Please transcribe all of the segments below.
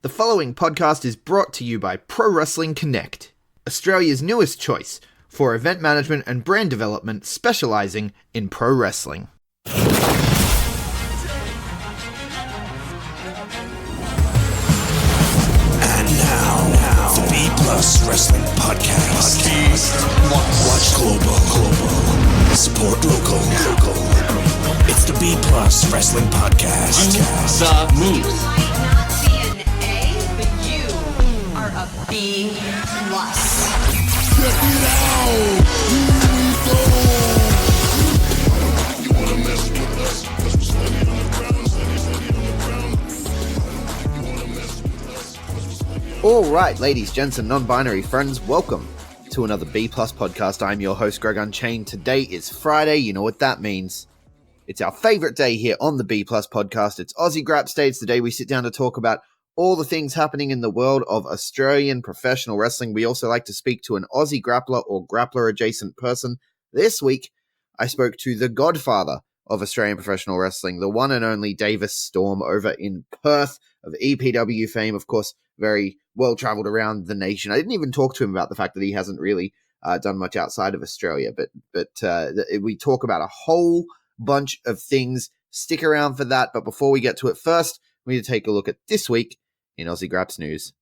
The following podcast is brought to you by Pro Wrestling Connect, Australia's newest choice for event management and brand development specializing in pro wrestling. And now, the B Plus Wrestling Podcast. Watch global. Support local. It's the B Plus Wrestling Podcast. The news. B plus. Check it out! You wanna mess with us? 'Cause we're standing on the ground. Alright, ladies, gents, and non-binary friends, welcome to another B Plus podcast. I'm your host, Greg Unchained. Today is Friday. You know what that means. It's our favorite day here on the B Plus podcast. It's Aussie Grapps Day. It's the day we sit down to talk about all the things happening in the world of Australian professional wrestling. We also like to speak to an Aussie grappler or grappler adjacent person. This week, I spoke to the Godfather of Australian professional wrestling, the one and only Davis Storm over in Perth, of EPW fame, of course, very well traveled around the nation. I didn't even talk to him about the fact that he hasn't really done much outside of Australia, but we talk about a whole bunch of things. Stick around for that, but before we get to it, first, we need to take a look at this week in Aussie Grapps news.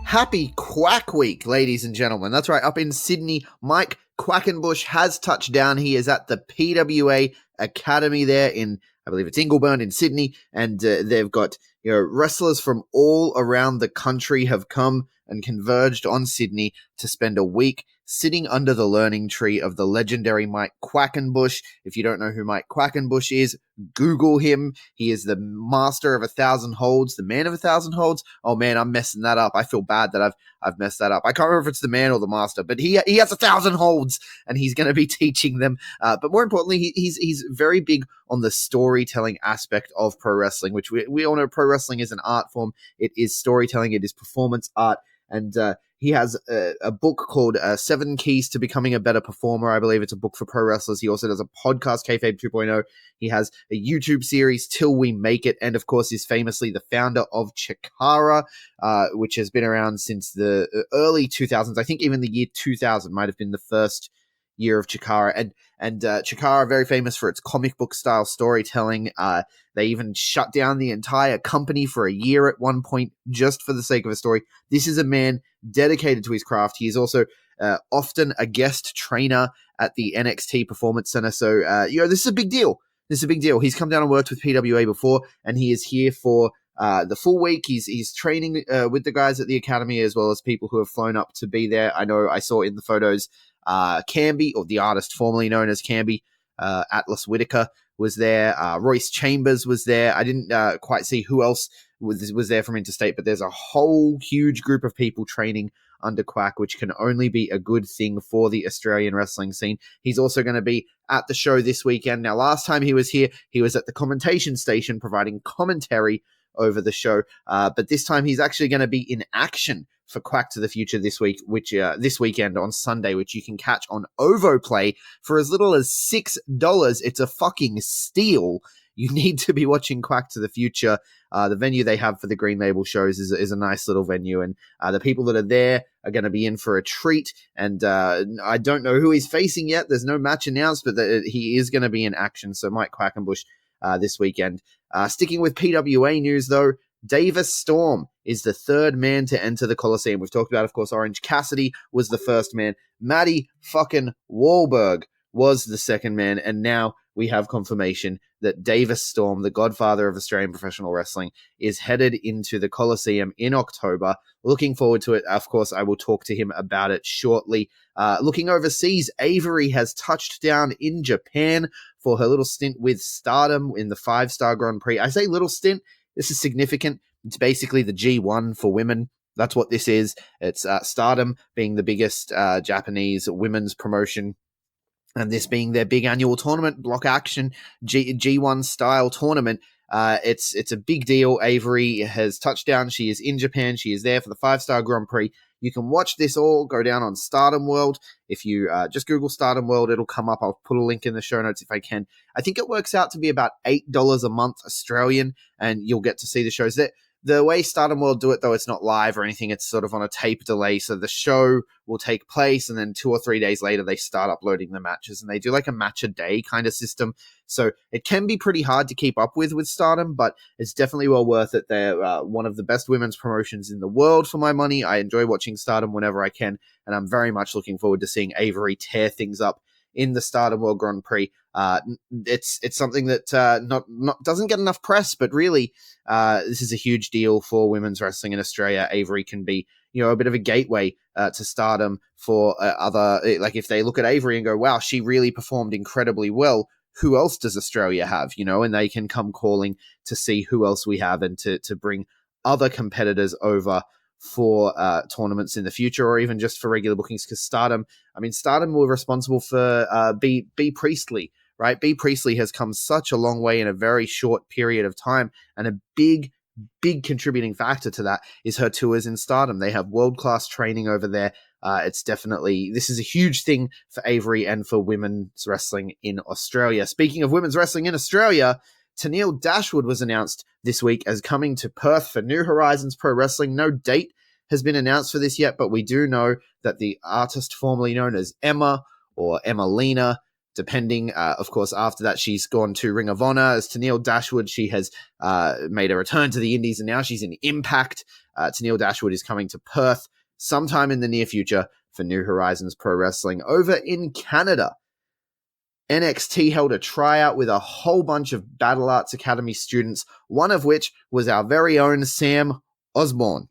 Happy Quack Week, ladies and gentlemen. That's right, up in Sydney, Mike Quackenbush has touched down. He is at the PWA Academy there in, I believe it's Ingleburn in Sydney, and they've got wrestlers from all around the country have come and converged on Sydney to spend a week sitting under the learning tree of the legendary Mike Quackenbush. If you don't know who Mike Quackenbush is, Google him. He is the master of 1,000 holds, the man of 1,000 holds. Oh man, I'm messing that up. I feel bad that I've messed that up. I can't remember if it's the man or the master, but he has 1,000 holds, and he's going to be teaching them. But more importantly, he's very big on the storytelling aspect of pro wrestling, which we all know pro wrestling is an art form. It is storytelling. It is performance art. And he has a book called 7 Keys to Becoming a Better Performer. I believe it's a book for pro wrestlers. He also does a podcast, Kayfabe 2.0. He has a YouTube series, Till We Make It. And, of course, is famously the founder of Chikara, which has been around since the early 2000s. I think even the year 2000 might have been the first year of Chikara. And Chikara, very famous for its comic book style storytelling. They even shut down the entire company for a year at one point just for the sake of a story. This is a man dedicated to his craft. He is also often a guest trainer at the NXT Performance Center. So, this is a big deal. He's come down and worked with PWA before, and he is here for the full week. He's training with the guys at the academy, as well as people who have flown up to be there. I know I saw in the photos Camby, or the artist formerly known as Camby, Atlas Whitaker was there. Royce Chambers was there. I didn't quite see who else was there from interstate, but there's a whole huge group of people training under Quack, which can only be a good thing for the Australian wrestling scene. He's also going to be at the show this weekend. Now, last time he was here, he was at the commentation station providing commentary over the show, but this time he's actually going to be in action for Quack to the Future this week, which this weekend on Sunday, which you can catch on OVO Play for as little as $6. It's a fucking steal. You need to be watching Quack to the Future. The venue they have for the Green Label shows is a nice little venue, and the people that are there are going to be in for a treat. And I don't know who he's facing yet. There's no match announced, but he is going to be in action. So Mike Quackenbush this weekend. Sticking with PWA news, though, Davis Storm is the third man to enter the Coliseum. We've talked about, of course, Orange Cassidy was the first man. Matty fucking Wahlberg was the second man. And now we have confirmation that Davis Storm, the Godfather of Australian professional wrestling, is headed into the Coliseum in October. Looking forward to it. Of course, I will talk to him about it shortly. Looking overseas, Avery has touched down in Japan for her little stint with Stardom in the 5-Star Grand Prix. I say little stint. This is significant. It's basically the G1 for women. That's what this is. It's Stardom being the biggest Japanese women's promotion, and this being their big annual tournament, block action G1 style tournament. It's a big deal. Avery has touched down. She is in Japan. She is there for the 5-Star Grand Prix. You can watch this all go down on Stardom World. If you just Google Stardom World, it'll come up. I'll put a link in the show notes if I can. I think it works out to be about $8 a month Australian, and you'll get to see the shows there. The way Stardom World do it, though, it's not live or anything. It's sort of on a tape delay. So the show will take place, and then 2 or 3 days later, they start uploading the matches. And they do like a match a day kind of system. So it can be pretty hard to keep up with Stardom, but it's definitely well worth it. They're one of the best women's promotions in the world for my money. I enjoy watching Stardom whenever I can, and I'm very much looking forward to seeing Avery tear things up in the Stardom World Grand Prix. It's something that not doesn't get enough press, but really this is a huge deal for women's wrestling in Australia. Avery can be, a bit of a gateway to stardom for other, like if they look at Avery and go, wow, she really performed incredibly well. Who else does Australia have, and they can come calling to see who else we have and to bring other competitors over for tournaments in the future, or even just for regular bookings, because Stardom were responsible for B Priestley, right? B Priestley has come such a long way in a very short period of time, and a big contributing factor to that is her tours in Stardom. They have world-class training over there. This is a huge thing for Avery and for women's wrestling in Australia. Speaking of women's wrestling in Australia, Tennille Dashwood was announced this week as coming to Perth for New Horizons Pro Wrestling. No date has been announced for this yet, but we do know that the artist formerly known as Emma or Emmalina, depending, of course, after that she's gone to Ring of Honor as Tennille Dashwood. She has made a return to the Indies, and now she's in Impact. Tennille Dashwood is coming to Perth sometime in the near future for New Horizons Pro Wrestling. Over in Canada, NXT held a tryout with a whole bunch of Battle Arts Academy students, one of which was our very own Sam Osborne.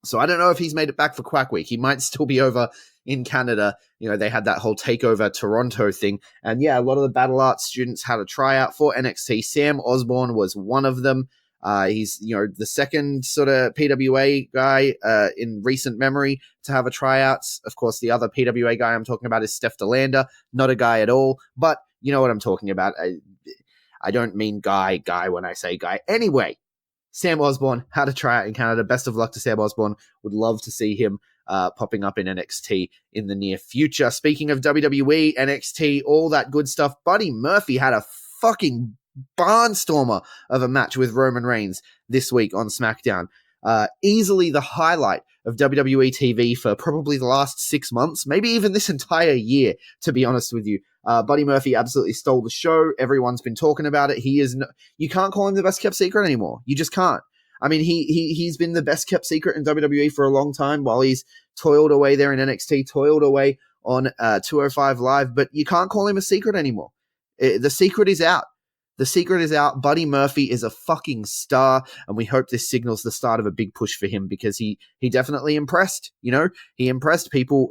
So I don't know if he's made it back for Quack Week. He might still be over in Canada. They had that whole takeover Toronto thing. And yeah, a lot of the Battle Arts students had a tryout for NXT. Sam Osborne was one of them. He's, the second sort of PWA guy in recent memory to have a tryout. Of course, the other PWA guy I'm talking about is Steph DeLander. Not a guy at all, but you know what I'm talking about. I don't mean guy when I say guy. Anyway, Sam Osborne had a tryout in Canada. Best of luck to Sam Osborne. Would love to see him popping up in NXT in the near future. Speaking of WWE, NXT, all that good stuff, Buddy Murphy had a fucking barnstormer of a match with Roman Reigns this week on SmackDown. Easily the highlight of WWE TV for probably the last 6 months, maybe even this entire year, to be honest with you. Buddy Murphy absolutely stole the show. Everyone's been talking about it. You can't call him the best kept secret anymore. You just can't. I mean, he's been the best kept secret in WWE for a long time while he's toiled away there in NXT, toiled away on 205 Live, but you can't call him a secret anymore. The secret is out. The secret is out. Buddy Murphy is a fucking star, and we hope this signals the start of a big push for him, because he definitely impressed. He impressed people.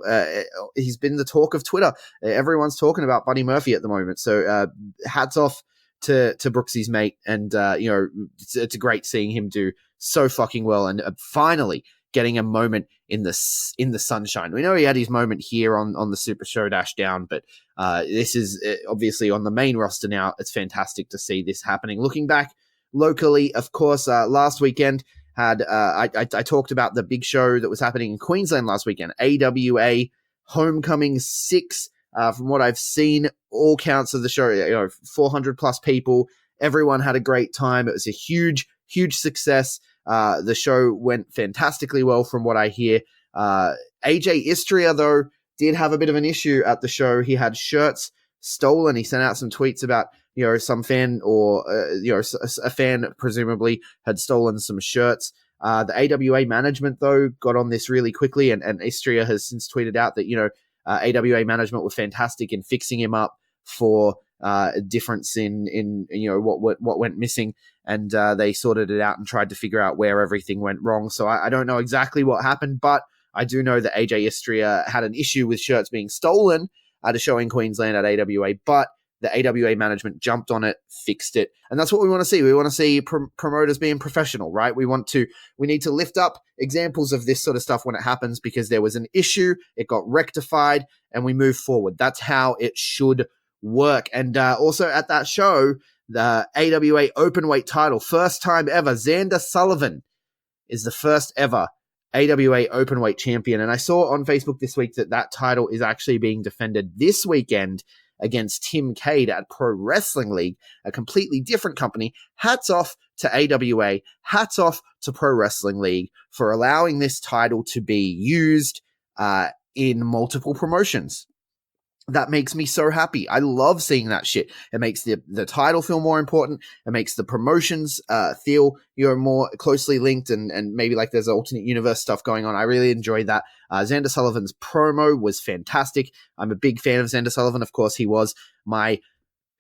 He's been the talk of Twitter. Everyone's talking about Buddy Murphy at the moment. So hats off to Brooksy's mate, and it's great seeing him do so fucking well, and finally getting a moment in the sunshine. We know he had his moment here on the Super Show Dash Down, but this is obviously on the main roster now. It's fantastic to see this happening. Looking back locally, of course, last weekend had I talked about the big show that was happening in Queensland last weekend, AWA Homecoming 6. From what I've seen, all counts of the show, 400 plus people. Everyone had a great time. It was a huge success. The show went fantastically well from what I hear. AJ Istria, though, did have a bit of an issue at the show. He had shirts stolen. He sent out some tweets about, some fan or, a fan presumably had stolen some shirts. The AWA management, though, got on this really quickly, and Istria has since tweeted out that, AWA management were fantastic in fixing him up for a difference in what went missing, and they sorted it out and tried to figure out where everything went wrong. So I don't know exactly what happened, but I do know that AJ Istria had an issue with shirts being stolen at a show in Queensland at AWA, but the AWA management jumped on it, fixed it, and that's what we want to see. We want to see promoters being professional, right? We need to lift up examples of this sort of stuff when it happens, because there was an issue, it got rectified, and we move forward. That's how it should work. And also at that show, the AWA Openweight title, first time ever, Xander Sullivan is the first ever AWA Openweight Champion. And I saw on Facebook this week that title is actually being defended this weekend against Tim Cade at Pro Wrestling League, a completely different company. Hats off to AWA, hats off to Pro Wrestling League for allowing this title to be used in multiple promotions. That makes me so happy. I love seeing that shit. It makes the title feel more important. It makes the promotions feel more closely linked and maybe like there's alternate universe stuff going on. I really enjoyed that. Xander Sullivan's promo was fantastic. I'm a big fan of Xander Sullivan. Of course, he was my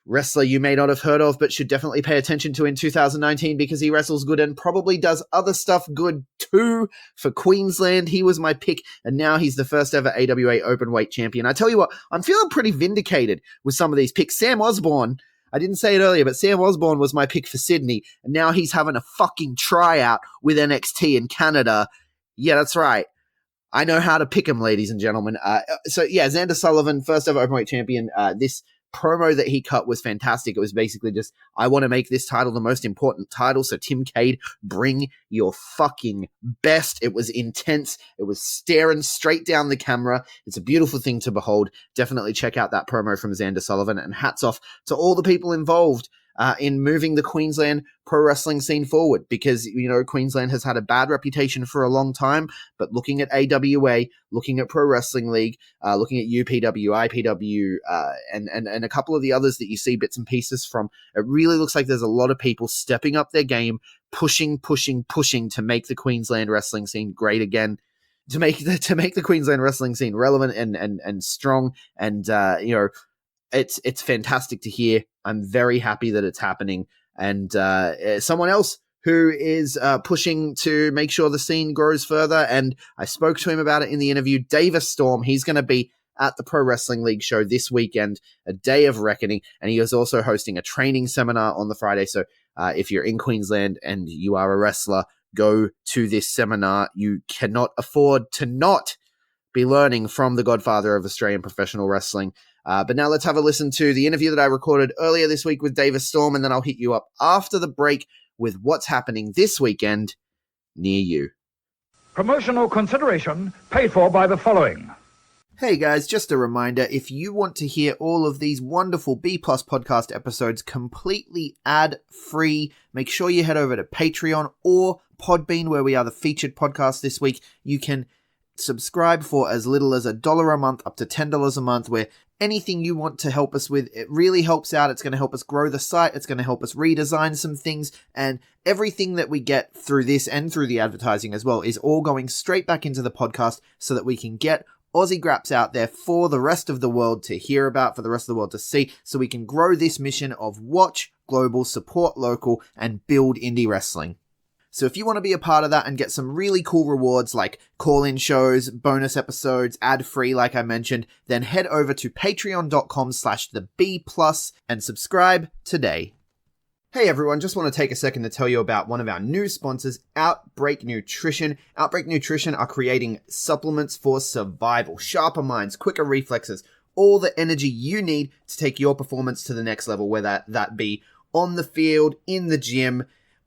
wrestler you may not have heard of, but should definitely pay attention to in 2019 because he wrestles good and probably does other stuff good too. For Queensland, he was my pick, and now he's the first ever AWA Openweight Champion. I tell you what, I'm feeling pretty vindicated with some of these picks. Sam Osborne, I didn't say it earlier, but Sam Osborne was my pick for Sydney, and now he's having a fucking tryout with NXT in Canada. Yeah, that's right. I know how to pick him, ladies and gentlemen. Xander Sullivan, first ever Openweight Champion. This promo that he cut was fantastic. It was basically just, I want to make this title the most important title, so Tim Cade, bring your fucking best. It was intense. It was staring straight down the camera. It's a beautiful thing to behold. Definitely check out that promo from Xander Sullivan, and hats off to all the people involved in moving the Queensland pro wrestling scene forward, because, Queensland has had a bad reputation for a long time, but looking at AWA, looking at Pro Wrestling League, looking at UPW, IPW, and a couple of the others that you see bits and pieces from, it really looks like there's a lot of people stepping up their game, pushing to make the Queensland wrestling scene great again, to make the Queensland wrestling scene relevant and strong, and it's fantastic to hear. I'm very happy that it's happening. And someone else who is pushing to make sure the scene grows further, and I spoke to him about it in the interview, Davis Storm. He's going to be at the Pro Wrestling League show this weekend, a day of reckoning, and he is also hosting a training seminar on the Friday. So if you're in Queensland and you are a wrestler, go to this seminar. You cannot afford to not be learning from the Godfather of Australian professional wrestling. But now let's have a listen to the interview that I recorded earlier this week with Davis Storm, and then I'll hit you up after the break with what's happening this weekend near you. Promotional consideration paid for by the following. Hey guys, just a reminder, if you want to hear all of these wonderful B Plus podcast episodes completely ad-free, make sure you head over to Patreon or Podbean, where we are the featured podcast this week. You can subscribe for as little as $1 a month up to $10 a month, where anything you want to help us with, it really helps out. It's going to help us grow the site. It's going to help us redesign some things, and everything that we get through this and through the advertising as well is all going straight back into the podcast so that we can get Aussie Grapps out there for the rest of the world to hear about, for the rest of the world to see, so we can grow this mission of watch global, support local, and build indie wrestling. So if you want to be a part of that and get some really cool rewards like call-in shows, bonus episodes, ad-free like I mentioned, then head over to patreon.com/theb+ and subscribe today. Hey everyone, just want to take a second to tell you about one of our new sponsors, OUTBREAK NUTRITION. OUTBREAK NUTRITION are creating supplements for survival, sharper minds, quicker reflexes, all the energy you need to take your performance to the next level, whether that be on the field, in the gym,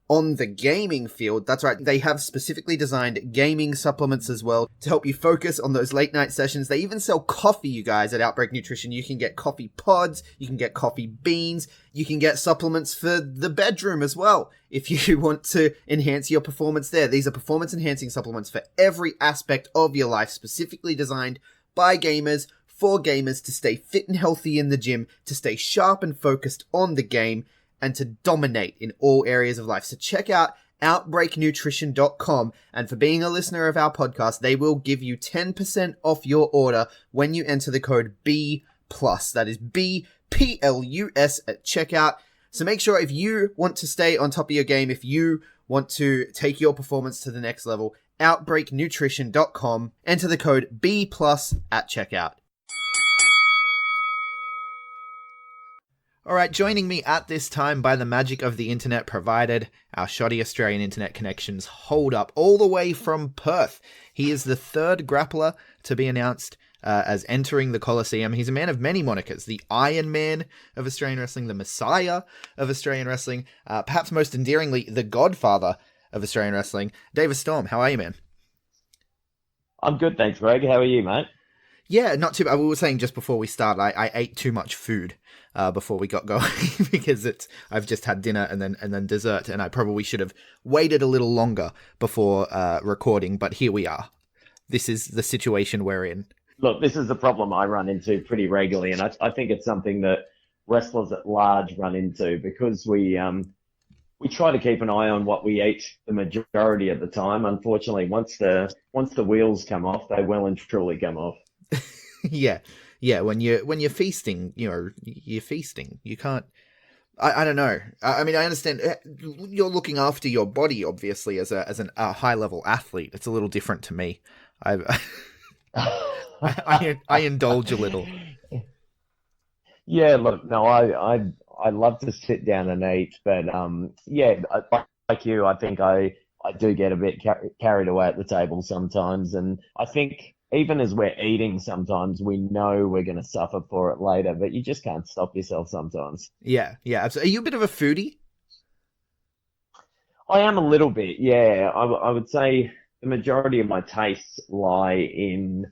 on the gaming field. That's right, they have specifically designed gaming supplements as well to help you focus on those late night sessions. They even sell coffee, you guys, at OUTBREAK NUTRITION. You can get coffee pods, you can get coffee beans, you can get supplements for the bedroom as well if you want to enhance your performance there. These are performance enhancing supplements for every aspect of your life, specifically designed by gamers, for gamers, to stay fit and healthy in the gym, to stay sharp and focused on the game, and to dominate in all areas of life. So check out OUTBREAKNutrition.com, and for being a listener of our podcast, they will give you 10% off your order when you enter the code B+. That is BPLUS at checkout. So make sure, if you want to stay on top of your game, if you want to take your performance to the next level, OUTBREAKNutrition.com, enter the code B+ at checkout. All right, joining me at this time by the magic of the internet provided, our shoddy Australian internet connections hold up all the way from Perth. He is the third grappler to be announced as entering the Coliseum. He's a man of many monikers: the Iron Man of Australian wrestling, the Messiah of Australian wrestling, perhaps most endearingly, the Godfather of Australian wrestling. Davis Storm, how are you, man? I'm good, thanks, Greg. How are you, mate? Yeah, not too bad. We were saying just before we started, I ate too much food before we got going because I've just had dinner and then dessert, and I probably should have waited a little longer before recording. But here we are. This is the situation we're in. Look, this is the problem I run into pretty regularly, and I think it's something that wrestlers at large run into because we try to keep an eye on what we eat the majority of the time. Unfortunately, once the wheels come off, they well and truly come off. Yeah. When you're feasting, you're feasting. You can't. I don't know. I mean, I understand you're looking after your body, obviously, as a high level athlete. It's a little different to me. I indulge a little. Yeah, look, no, I love to sit down and eat, but yeah, like you, I think I do get a bit carried away at the table sometimes, and I think even as we're eating, sometimes we know we're going to suffer for it later, but you just can't stop yourself sometimes. Yeah, absolutely. Are you a bit of a foodie? I am a little bit, yeah. I would say the majority of my tastes lie in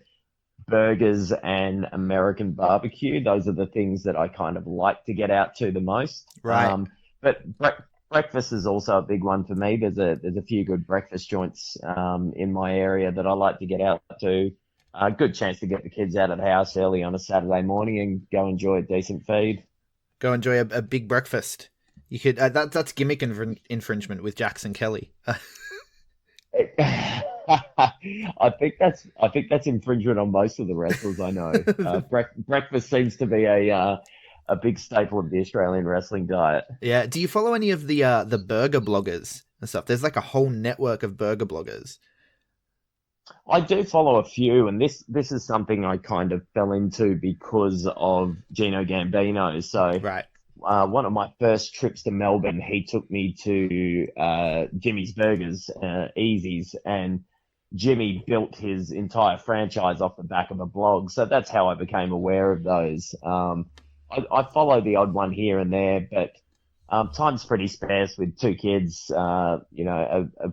burgers and American barbecue. Those are the things that I kind of like to get out to the most. Right. But breakfast is also a big one for me. There's a few good breakfast joints in my area that I like to get out to. A good chance to get the kids out of the house early on a Saturday morning and go enjoy a decent feed. Go enjoy a big breakfast. You could that's gimmick infringement with Jackson Kelly. I think that's infringement on most of the wrestlers I know. Breakfast seems to be a big staple of the Australian wrestling diet. Yeah. Do you follow any of the burger bloggers and stuff? There's like a whole network of burger bloggers. I do follow a few, and this is something I kind of fell into because of Gino Gambino. So Right. one of my first trips to Melbourne, he took me to Jimmy's Burgers, Easy's, and Jimmy built his entire franchise off the back of a blog. So that's how I became aware of those. I follow the odd one here and there, but time's pretty scarce with two kids, a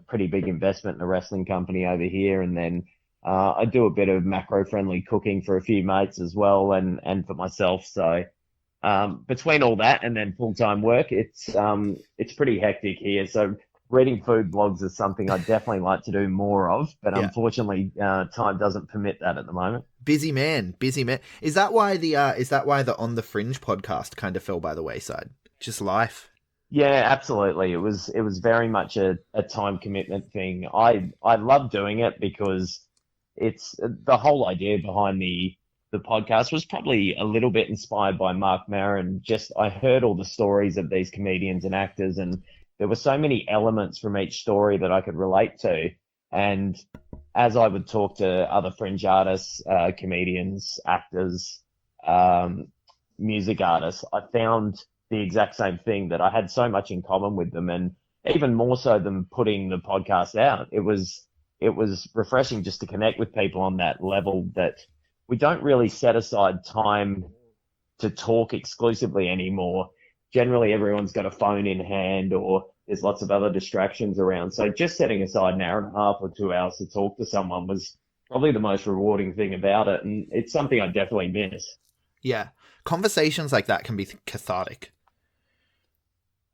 pretty big investment in a wrestling company over here. And then I do a bit of macro-friendly cooking for a few mates as well and for myself. So between all that and then full-time work, it's pretty hectic here. So reading food blogs is something I definitely like to do more of, but Yeah. unfortunately, time doesn't permit that at the moment. Busy man. Is that why the On the Fringe podcast kind of fell by the wayside? Just life. Yeah, absolutely. It was very much a time commitment thing. I love doing it because it's the whole idea behind the podcast was probably a little bit inspired by Mark Maron. Just I heard all the stories of these comedians and actors, and there were so many elements from each story that I could relate to. And as I would talk to other fringe artists, comedians, actors, music artists, I found the exact same thing, that I had so much in common with them, and even more so than putting the podcast out. It was refreshing just to connect with people on that level, that we don't really set aside time to talk exclusively anymore. Generally, everyone's got a phone in hand, or there's lots of other distractions around. So just setting aside an hour and a half or 2 hours to talk to someone was probably the most rewarding thing about it. And it's something I definitely miss. Yeah. Conversations like that can be cathartic.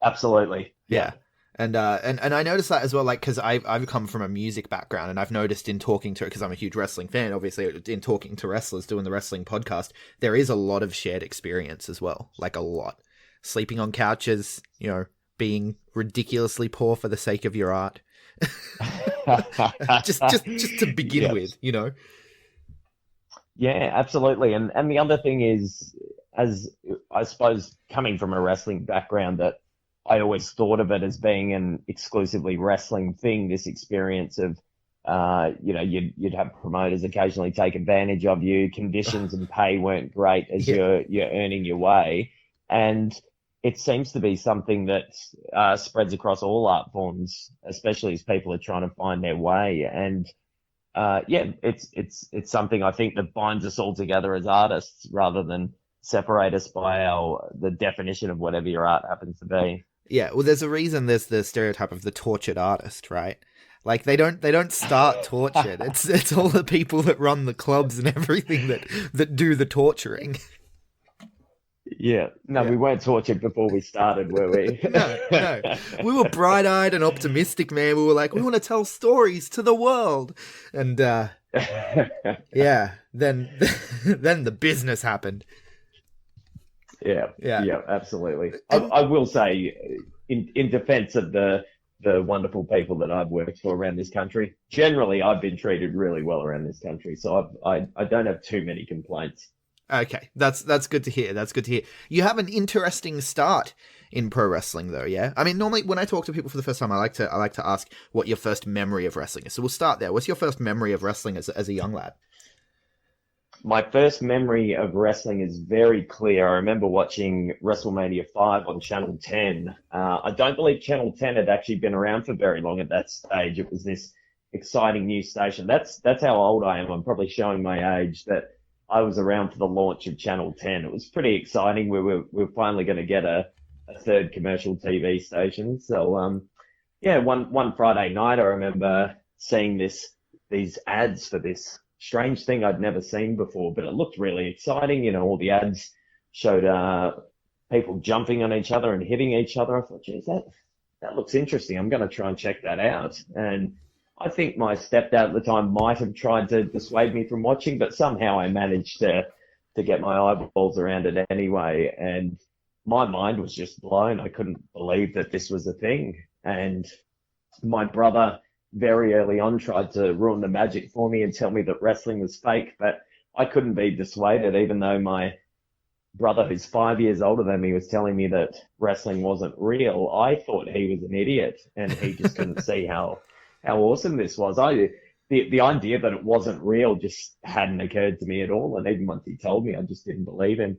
Absolutely. Yeah. And I noticed that as well, like, because I've come from a music background, and I've noticed in talking to, because I'm a huge wrestling fan, obviously, in talking to wrestlers, doing the wrestling podcast, there is a lot of shared experience as well, like a lot. Sleeping on couches, being ridiculously poor for the sake of your art. just to begin with, Yeah, absolutely. And the other thing is, as I suppose coming from a wrestling background, that I always thought of it as being an exclusively wrestling thing, this experience of, you'd have promoters occasionally take advantage of you. Conditions and pay weren't great as you're earning your way. And it seems to be something that spreads across all art forms, especially as people are trying to find their way. And it's something I think that binds us all together as artists, rather than separate us by the definition of whatever your art happens to be. Yeah, well, there's a reason there's the stereotype of the tortured artist, right? Like they don't start tortured. It's all the people that run the clubs and everything that do the torturing. Yeah. No, Yeah. we weren't tortured before we started, were we? No. We were bright-eyed and optimistic, man. We were like, we want to tell stories to the world. And yeah, then then the business happened. Yeah, Yeah. absolutely. And- I will say, in defense of the wonderful people that I've worked for around this country, generally I've been treated really well around this country, so I don't have too many complaints. Okay, that's good to hear. That's good to hear. You have an interesting start in pro wrestling, though. Yeah, I mean, normally when I talk to people for the first time, I like to ask what your first memory of wrestling is. So we'll start there. What's your first memory of wrestling as a young lad? My first memory of wrestling is very clear. I remember watching WrestleMania 5 on Channel 10. I don't believe Channel 10 had actually been around for very long at that stage. It was this exciting new station. That's how old I am. I'm probably showing my age that I was around for the launch of Channel 10. It was pretty exciting. We were finally going to get a third commercial TV station. So, yeah, one Friday night, I remember seeing these ads for this strange thing I'd never seen before, but it looked really exciting. You know, all the ads showed people jumping on each other and hitting each other. I thought, geez, that looks interesting. I'm going to try and check that out. And I think my stepdad at the time might have tried to dissuade me from watching, but somehow I managed to get my eyeballs around it anyway. And my mind was just blown. I couldn't believe that this was a thing. And my brother very early on tried to ruin the magic for me and tell me that wrestling was fake, but I couldn't be dissuaded, even though my brother, who's 5 years older than me, was telling me that wrestling wasn't real. I thought he was an idiot, and he just couldn't see how awesome this was. The idea that it wasn't real just hadn't occurred to me at all, and even once he told me, I just didn't believe him.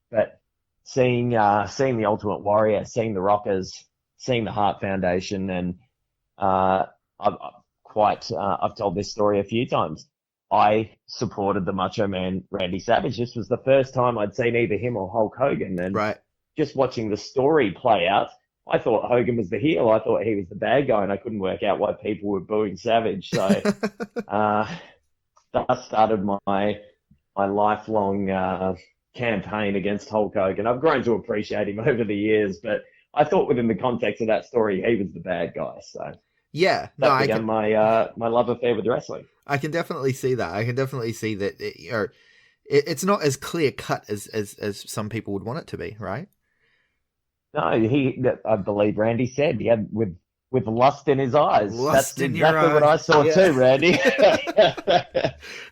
But seeing the Ultimate Warrior, seeing the Rockers, seeing the Hart Foundation, and I've told this story a few times. I supported the Macho Man Randy Savage. This was the first time I'd seen either him or Hulk Hogan, and Right. just watching the story play out, I thought Hogan was the heel. I thought he was the bad guy, and I couldn't work out why people were booing Savage. So that started my lifelong campaign against Hulk Hogan. I've grown to appreciate him over the years, but I thought within the context of that story, he was the bad guy. So yeah, no, that began my love affair with wrestling. I can definitely see that. I can definitely see that. It's not as clear cut as some people would want it to be, right? No, I believe Randy said he had with lust in his eyes. Lust That's in your exactly what I eyes. saw Yeah. too, Randy.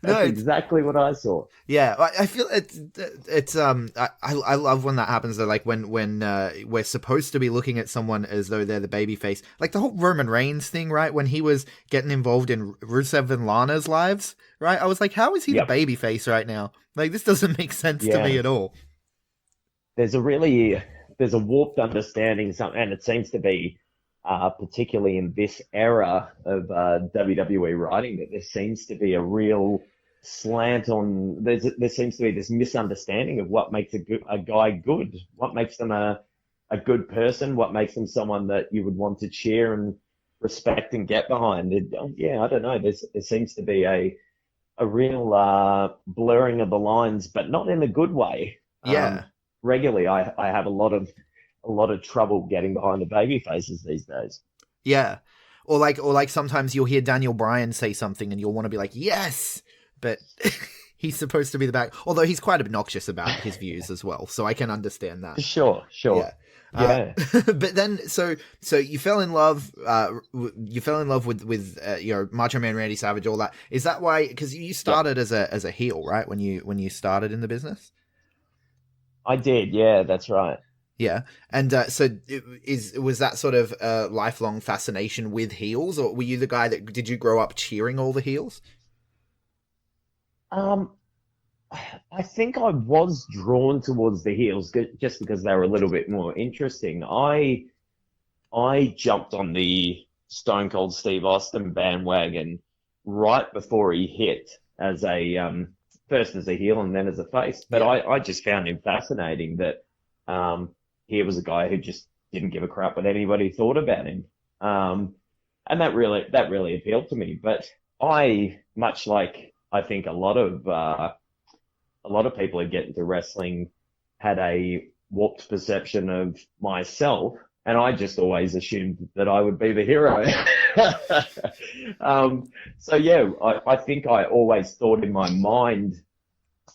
No, That's it's- exactly what I saw. Yeah, I feel it's I love when that happens though, like when we're supposed to be looking at someone as though they're the baby face. Like the whole Roman Reigns thing, right? When he was getting involved in Rusev and Lana's lives, right? I was like, how is he Yep. the baby face right now? Like this doesn't make sense to Yeah. me at all. There's a warped understanding, and it seems to be particularly in this era of WWE writing, that there seems to be a real slant on. There seems to be this misunderstanding of what makes a guy good, what makes them a good person, what makes them someone that you would want to cheer and respect and get behind. Yeah, I don't know. There seems to be a real blurring of the lines, but not in a good way. Yeah. Regularly, I have a lot of trouble getting behind the baby faces these days. Yeah. Or like sometimes you'll hear Daniel Bryan say something and you'll want to be like, yes, but he's supposed to be the back. Although he's quite obnoxious about his views as well, so I can understand that. Sure. Yeah. Yeah. But then, so you fell in love. You fell in love with Macho Man Randy Savage, all that. Is that why? Because you started as a heel, right? When you started in the business. I did. Yeah, that's right. Yeah, and was that sort of a lifelong fascination with heels, or were you the guy that did you grow up cheering all the heels? I think I was drawn towards the heels just because they were a little bit more interesting. I jumped on the Stone Cold Steve Austin bandwagon right before he hit as first as a heel and then as a face. But Yeah. I just found him fascinating that he was a guy who just didn't give a crap what anybody thought about him. and that really appealed to me. But I, much like I think a lot of people who get into wrestling, had a warped perception of myself, and I just always assumed that I would be the hero. So yeah, I think I always thought in my mind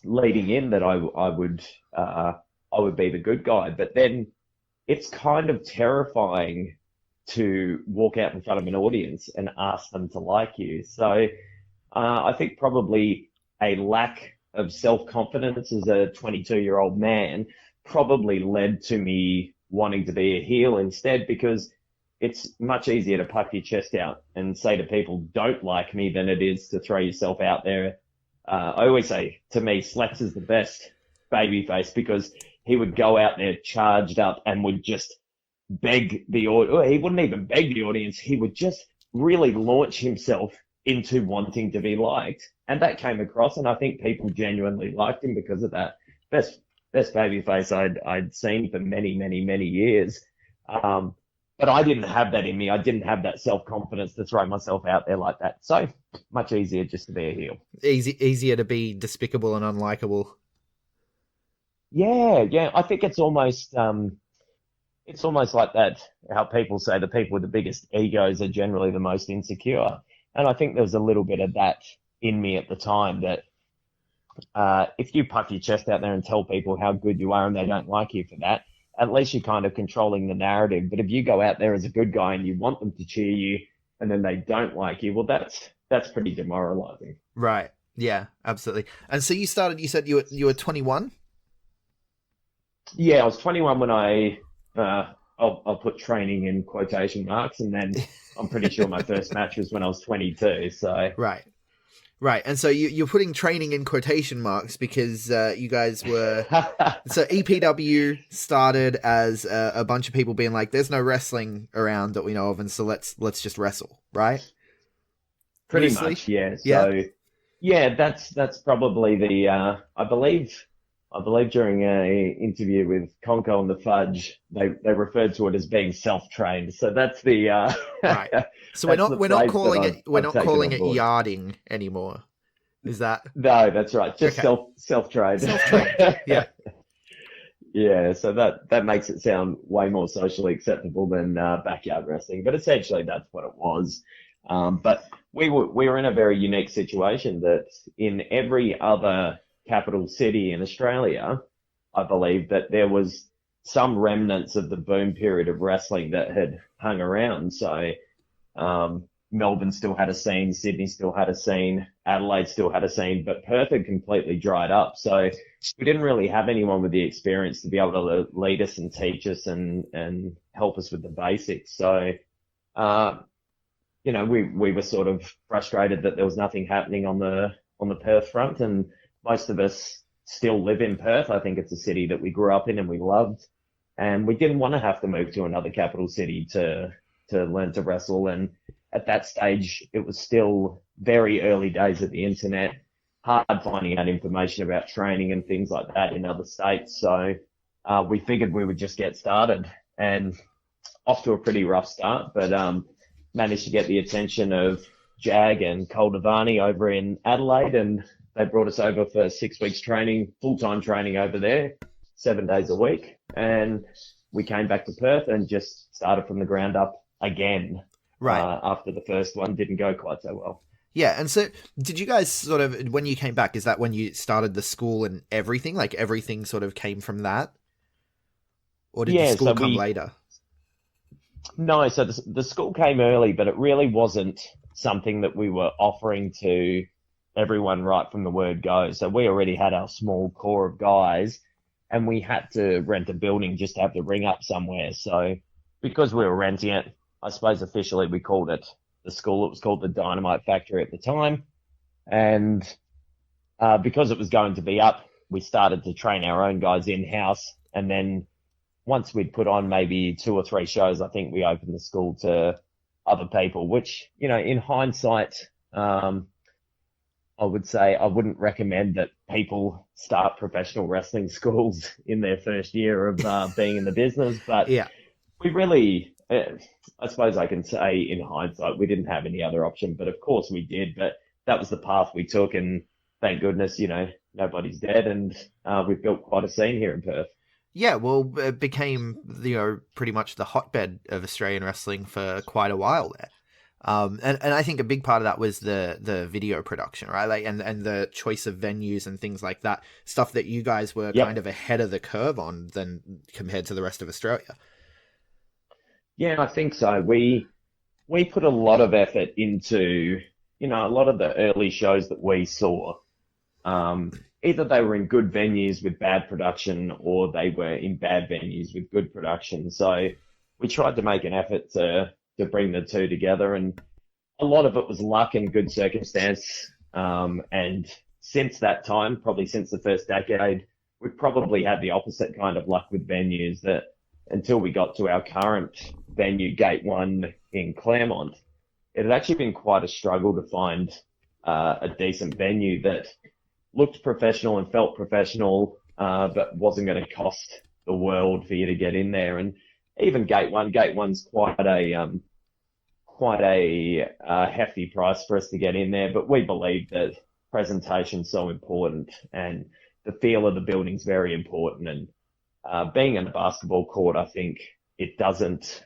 leading in that I would be the good guy. But then it's kind of terrifying to walk out in front of an audience and ask them to like you. So I think probably a lack of self-confidence as a 22-year-old man probably led to me wanting to be a heel instead, because it's much easier to puff your chest out and say to people, don't like me, than it is to throw yourself out there. I always say, to me, Slex is the best babyface, because he would go out there charged up and would just beg the audience. He wouldn't even beg the audience. He would just really launch himself into wanting to be liked. And that came across, and I think people genuinely liked him because of that. Best babyface I'd seen for many, many, many years. But I didn't have that in me. I didn't have that self-confidence to throw myself out there like that. So much easier just to be a heel. Easier to be despicable and unlikable. Yeah. I think it's almost like that, how people say the people with the biggest egos are generally the most insecure. And I think there was a little bit of that in me at the time, that if you puff your chest out there and tell people how good you are and they don't like you for that, at least you're kind of controlling the narrative. But if you go out there as a good guy and you want them to cheer you and then they don't like you, well, that's pretty demoralizing. Right. Yeah, absolutely. And so you said you were 21? Yeah, I was 21 when I'll put training in quotation marks, and then I'm pretty sure my first match was when I was 22. So Right. And so you're putting training in quotation marks because you guys were... So EPW started as a bunch of people being like, there's no wrestling around that we know of, and so let's just wrestle, right? Pretty Loosely? much, yeah. So, yeah, that's probably the... I believe during a interview with Conco and the Fudge, they referred to it as being self-trained. So that's the... Right. So we're not calling it yarding anymore. Is that? No, that's right. Just Okay. self-trained. Self-trained. Yeah. Yeah. So that makes it sound way more socially acceptable than backyard wrestling. But essentially, that's what it was. But we were in a very unique situation that in every other capital city in Australia, I believe that there was some remnants of the boom period of wrestling that had hung around. So Melbourne still had a scene, Sydney still had a scene, Adelaide still had a scene, but Perth had completely dried up. So we didn't really have anyone with the experience to be able to lead us and teach us and help us with the basics. So, we were sort of frustrated that there was nothing happening on the Perth front, and most of us still live in Perth. I think it's a city that we grew up in and we loved, and we didn't want to have to move to another capital city to learn to wrestle. And at that stage, it was still very early days of the internet, hard finding out information about training and things like that in other states. So we figured we would just get started, and off to a pretty rough start, but managed to get the attention of Jag and Cole Devani over in Adelaide, and they brought us over for 6 weeks training, full-time training over there, 7 days a week. And we came back to Perth and just started from the ground up again. Right. After the first one didn't go quite so well. Yeah. And so did you guys sort of, when you came back, is that when you started the school and everything? Like everything sort of came from that? Or did the school come later? No, so the school came early, but it really wasn't something that we were offering to everyone right from the word go. So we already had our small core of guys, and we had to rent a building just to have the ring up somewhere. So because we were renting it, I suppose officially we called it the school. It was called the Dynamite Factory at the time. And because it was going to be up, we started to train our own guys in-house. And then once we'd put on maybe 2 or 3 shows, I think we opened the school to other people, which, in hindsight, I would say I wouldn't recommend that people start professional wrestling schools in their first year of being in the business. But yeah, we really, I suppose I can say in hindsight, we didn't have any other option, but of course we did. But that was the path we took, and thank goodness, nobody's dead, and we've built quite a scene here in Perth. Yeah, well, it became, pretty much the hotbed of Australian wrestling for quite a while there. And I think a big part of that was the video production, right? Like, and the choice of venues and things like that, stuff that you guys were kind of ahead of the curve on than compared to the rest of Australia. Yeah, I think so. We put a lot of effort into, a lot of the early shows that we saw. Either they were in good venues with bad production, or they were in bad venues with good production. So we tried to make an effort to bring the two together, and a lot of it was luck and good circumstance. And since that time, probably since the first decade, we've probably had the opposite kind of luck with venues, that until we got to our current venue, Gate 1 in Claremont, it had actually been quite a struggle to find a decent venue that looked professional and felt professional, but wasn't going to cost the world for you to get in there. And even Gate 1's quite a hefty price for us to get in there, but we believe that presentation's so important, and the feel of the building's very important. And being in a basketball court, I think it doesn't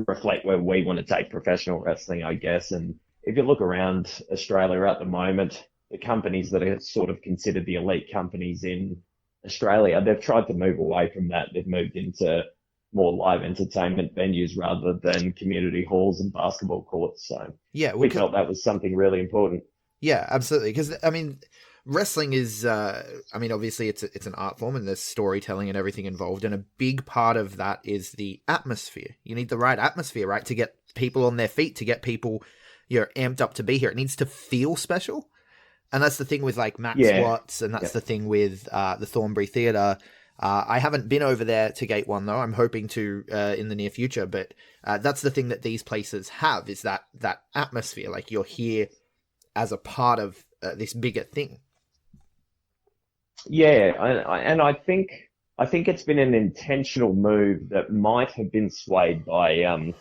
reflect where we want to take professional wrestling, I guess. And if you look around Australia at the moment, the companies that are sort of considered the elite companies in Australia, they've tried to move away from that. They've moved into more live entertainment venues rather than community halls and basketball courts. So yeah, we felt that was something really important. Yeah, absolutely. Because, wrestling is, obviously it's an art form, and there's storytelling and everything involved. And a big part of that is the atmosphere. You need the right atmosphere, right? To get people on their feet, to get people, amped up to be here. It needs to feel special. And that's the thing with like Max Watts, and that's the thing with the Thornbury Theatre. I haven't been over there to Gate 1 though. I'm hoping to in the near future, but that's the thing that these places have, is that atmosphere. Like, you're here as a part of this bigger thing. Yeah, and I think it's been an intentional move that might have been swayed by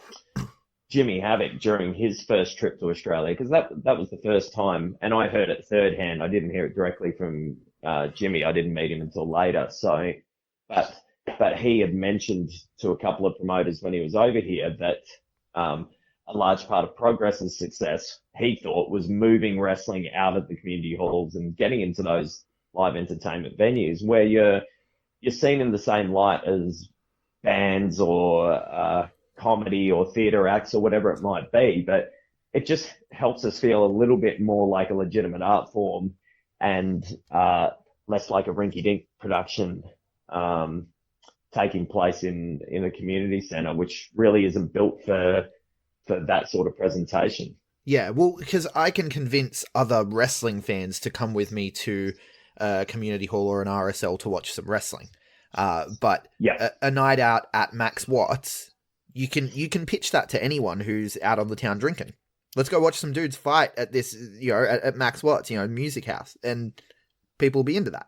Jimmy Havoc during his first trip to Australia, because that was the first time, and I heard it third hand. I didn't hear it directly from Jimmy. I didn't meet him until later. So, but he had mentioned to a couple of promoters when he was over here that a large part of Progress's success, he thought, was moving wrestling out of the community halls and getting into those live entertainment venues where you're seen in the same light as bands or comedy or theatre acts or whatever it might be, but it just helps us feel a little bit more like a legitimate art form, and less like a rinky-dink production taking place in a community centre, which really isn't built for that sort of presentation. Yeah, well, because I can convince other wrestling fans to come with me to a community hall or an RSL to watch some wrestling. But a night out at Max Watts, you can pitch that to anyone who's out on the town drinking. Let's go watch some dudes fight at this, at Max Watts, music house, and people will be into that.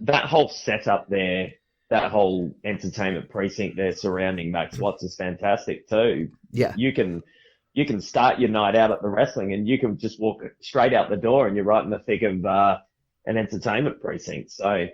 That whole setup there, that whole entertainment precinct there surrounding Max Watts is fantastic too. Yeah. You can start your night out at the wrestling, and you can just walk straight out the door and you're right in the thick of an entertainment precinct. So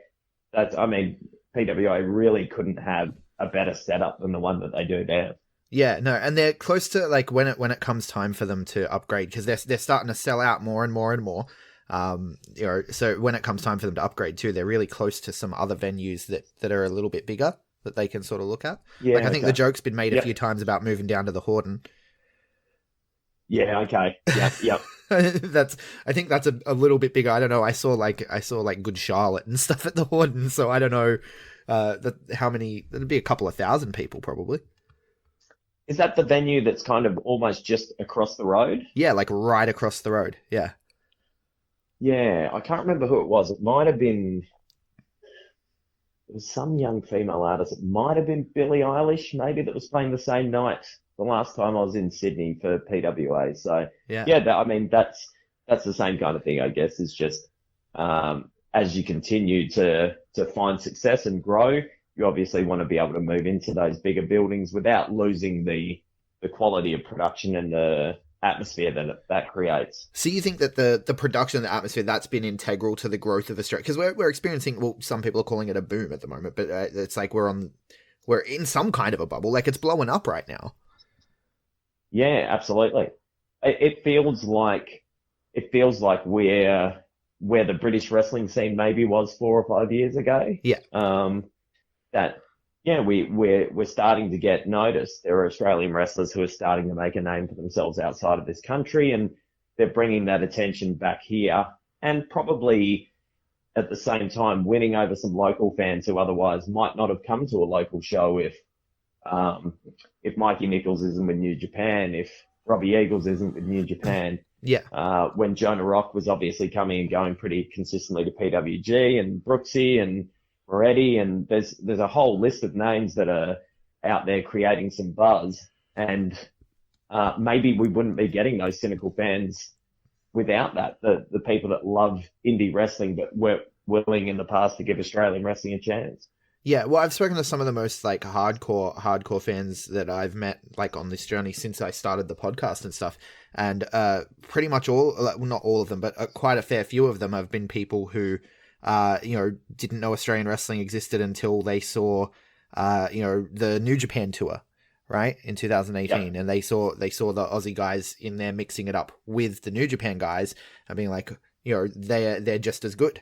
PWA really couldn't have a better setup than the one that they do there. Yeah, no, and they're close to, like, when it comes time for them to upgrade, because they're starting to sell out more and more and more. So when it comes time for them to upgrade too, they're really close to some other venues that are a little bit bigger that they can sort of look at. Yeah, like, I think the joke's been made a few times about moving down to the Horden. Yeah, okay. Yep. I think that's a little bit bigger. I don't know. I saw like Good Charlotte and stuff at the Horden, so I don't know how many. There'd be a couple of thousand people probably. Is that the venue that's kind of almost just across the road? Yeah, like right across the road. Yeah. Yeah, I can't remember who it was. It might have been. It was some young female artist. It might have been Billie Eilish, maybe, that was playing the same night the last time I was in Sydney for PWA. So that's the same kind of thing, I guess. It's just as you continue to find success and grow, you obviously want to be able to move into those bigger buildings without losing the quality of production and the atmosphere that creates. So you think that the production and the atmosphere, that's been integral to the growth of Australia? Because we're experiencing, well, some people are calling it a boom at the moment, but it's like we're in some kind of a bubble. Like, it's blowing up right now. Yeah, absolutely. It feels like where the British wrestling scene maybe was 4 or 5 years ago. Yeah. That yeah, we're starting to get noticed. There are Australian wrestlers who are starting to make a name for themselves outside of this country, and they're bringing that attention back here, and probably at the same time winning over some local fans who otherwise might not have come to a local show if Mikey Nichols isn't with New Japan, if Robbie Eagles isn't with New Japan. Yeah. When Jonah Rock was obviously coming and going pretty consistently to PWG, and Brooksy and Moretti, and there's a whole list of names that are out there creating some buzz, and maybe we wouldn't be getting those cynical fans without that. The people that love indie wrestling but weren't willing in the past to give Australian wrestling a chance. Yeah, well, I've spoken to some of the most like hardcore fans that I've met like on this journey since I started the podcast and stuff, and pretty much all, well, not all of them, but quite a fair few of them have been people who didn't know Australian wrestling existed until they saw the New Japan tour, right, in 2018, and they saw the Aussie guys in there mixing it up with the New Japan guys and being like, they're just as good.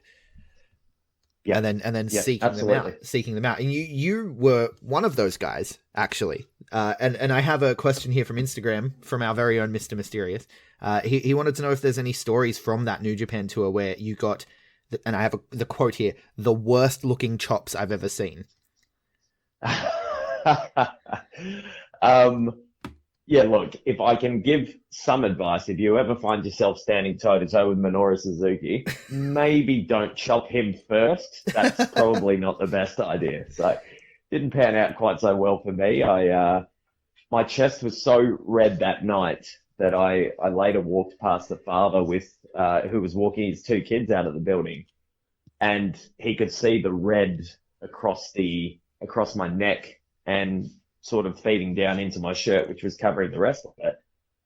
Yeah, and then seeking them out. And you were one of those guys, actually. And I have a question here from Instagram from our very own Mr. Mysterious. He wanted to know if there's any stories from that New Japan tour where you got, and I have the quote here, the worst looking chops I've ever seen. Yeah, look, if I can give some advice, if you ever find yourself standing toe-to-toe with Minoru Suzuki, maybe don't chop him first. That's probably not the best idea. So didn't pan out quite so well for me. My chest was so red that night that I later walked past the father with who was walking his 2 kids out of the building, and he could see the red across my neck and sort of feeding down into my shirt, which was covering the rest of it.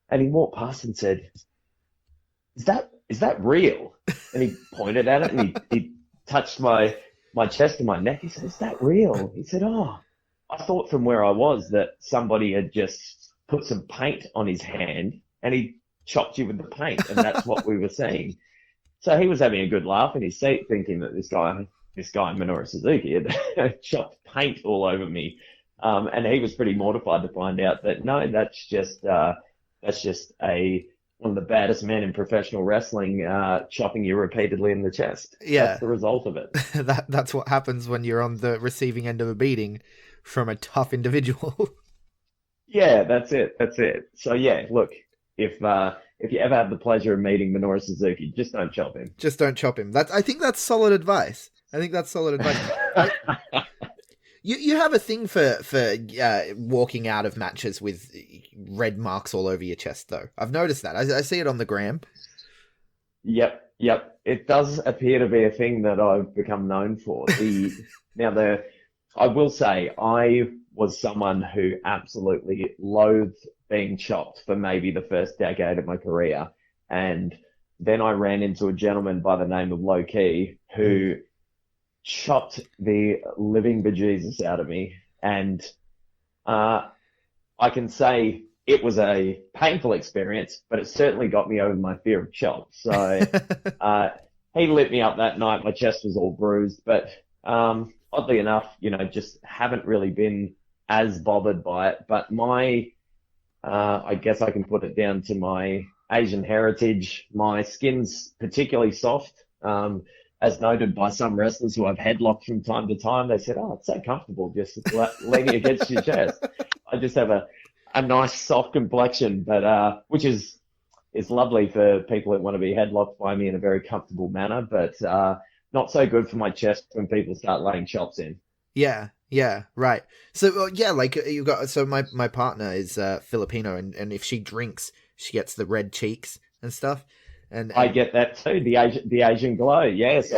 And he walked past and said, is that real? And he pointed at it, and he touched my chest and my neck. He said, is that real? He said, oh, I thought from where I was that somebody had just put some paint on his hand and he chopped you with the paint, and that's what we were seeing. So he was having a good laugh in his seat, thinking that this guy Minoru Suzuki had chopped paint all over me. And he was pretty mortified to find out that no, that's just one of the baddest men in professional wrestling, chopping you repeatedly in the chest. Yeah, that's the result of it. That's what happens when you're on the receiving end of a beating from a tough individual. Yeah, that's it. So yeah, look, if you ever have the pleasure of meeting Minoru Suzuki, just don't chop him. Just don't chop him. I think that's solid advice. You have a thing for walking out of matches with red marks all over your chest, though. I've noticed that. I see it on the gram. Yep. It does appear to be a thing that I've become known for. I will say, I was someone who absolutely loathed being chopped for maybe the first decade of my career. And then I ran into a gentleman by the name of Low Key who chopped the living bejesus out of me, and I can say it was a painful experience, but it certainly got me over my fear of chops. So he lit me up that night. My chest was all bruised, but oddly enough, just haven't really been as bothered by it. But I guess I can put it down to my Asian heritage. My skin's particularly soft. As noted by some wrestlers who I've headlocked from time to time, they said, oh, it's so comfortable just leaning against your chest. I just have a nice soft complexion, but which is lovely for people that want to be headlocked by me in a very comfortable manner, but not so good for my chest when people start laying chops in. Yeah, right. So, like you got, so my partner is Filipino, and if she drinks, she gets the red cheeks and stuff. And I get that too, the Asian glow. Yeah, so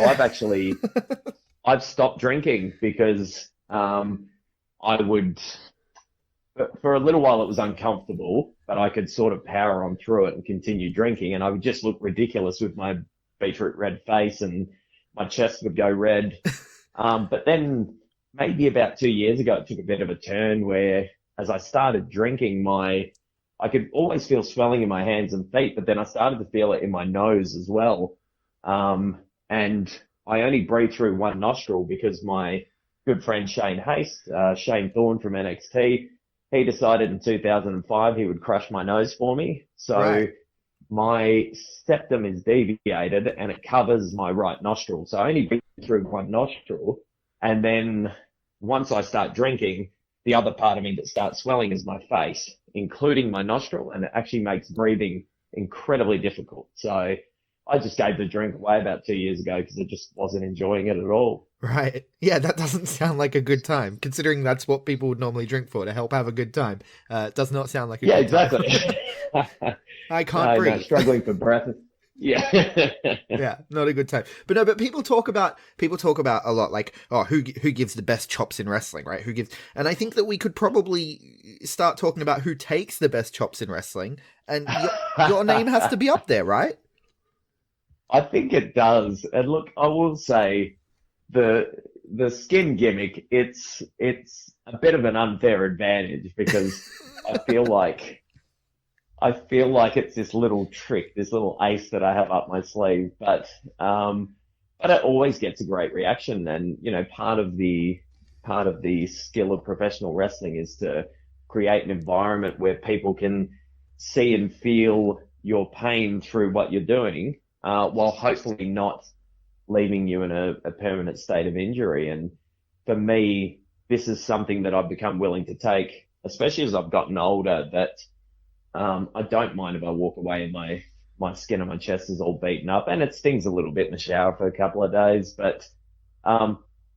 I've stopped drinking because I would, for a little while it was uncomfortable, but I could sort of power on through it and continue drinking. And I would just look ridiculous with my beetroot red face and my chest would go red. But then maybe about 2 years ago, it took a bit of a turn where as I started drinking, I could always feel swelling in my hands and feet, but then I started to feel it in my nose as well. And I only breathe through one nostril because my good friend Shane Shane Thorne from NXT, he decided in 2005 he would crush my nose for me. So Right. my septum is deviated and it covers my right nostril. So I only breathe through one nostril. And then once I start drinking, the other part of me that starts swelling is my face, including my nostril, and it actually makes breathing incredibly difficult. So I just gave the drink away about 2 years ago because I just wasn't enjoying it at all. Right. Yeah, that doesn't sound like a good time, considering that's what people would normally drink for, to help have a good time. It does not sound like a good time. Exactly. I can't breathe. Struggling for breath. Yeah. Yeah, not a good time. But no, but people talk about a lot, like, oh, who gives the best chops in wrestling, right? And I think that we could probably start talking about who takes the best chops in wrestling, and your name has to be up there, right? I think it does. And look, I will say the skin gimmick, it's a bit of an unfair advantage because I feel like it's this little trick, this little ace that I have up my sleeve, but it always gets a great reaction. And, you know, part of the skill of professional wrestling is to create an environment where people can see and feel your pain through what you're doing, while hopefully not leaving you in a permanent state of injury. And for me, this is something that I've become willing to take, especially as I've gotten older, that I don't mind if I walk away and my skin on my chest is all beaten up and it stings a little bit in the shower for a couple of days, but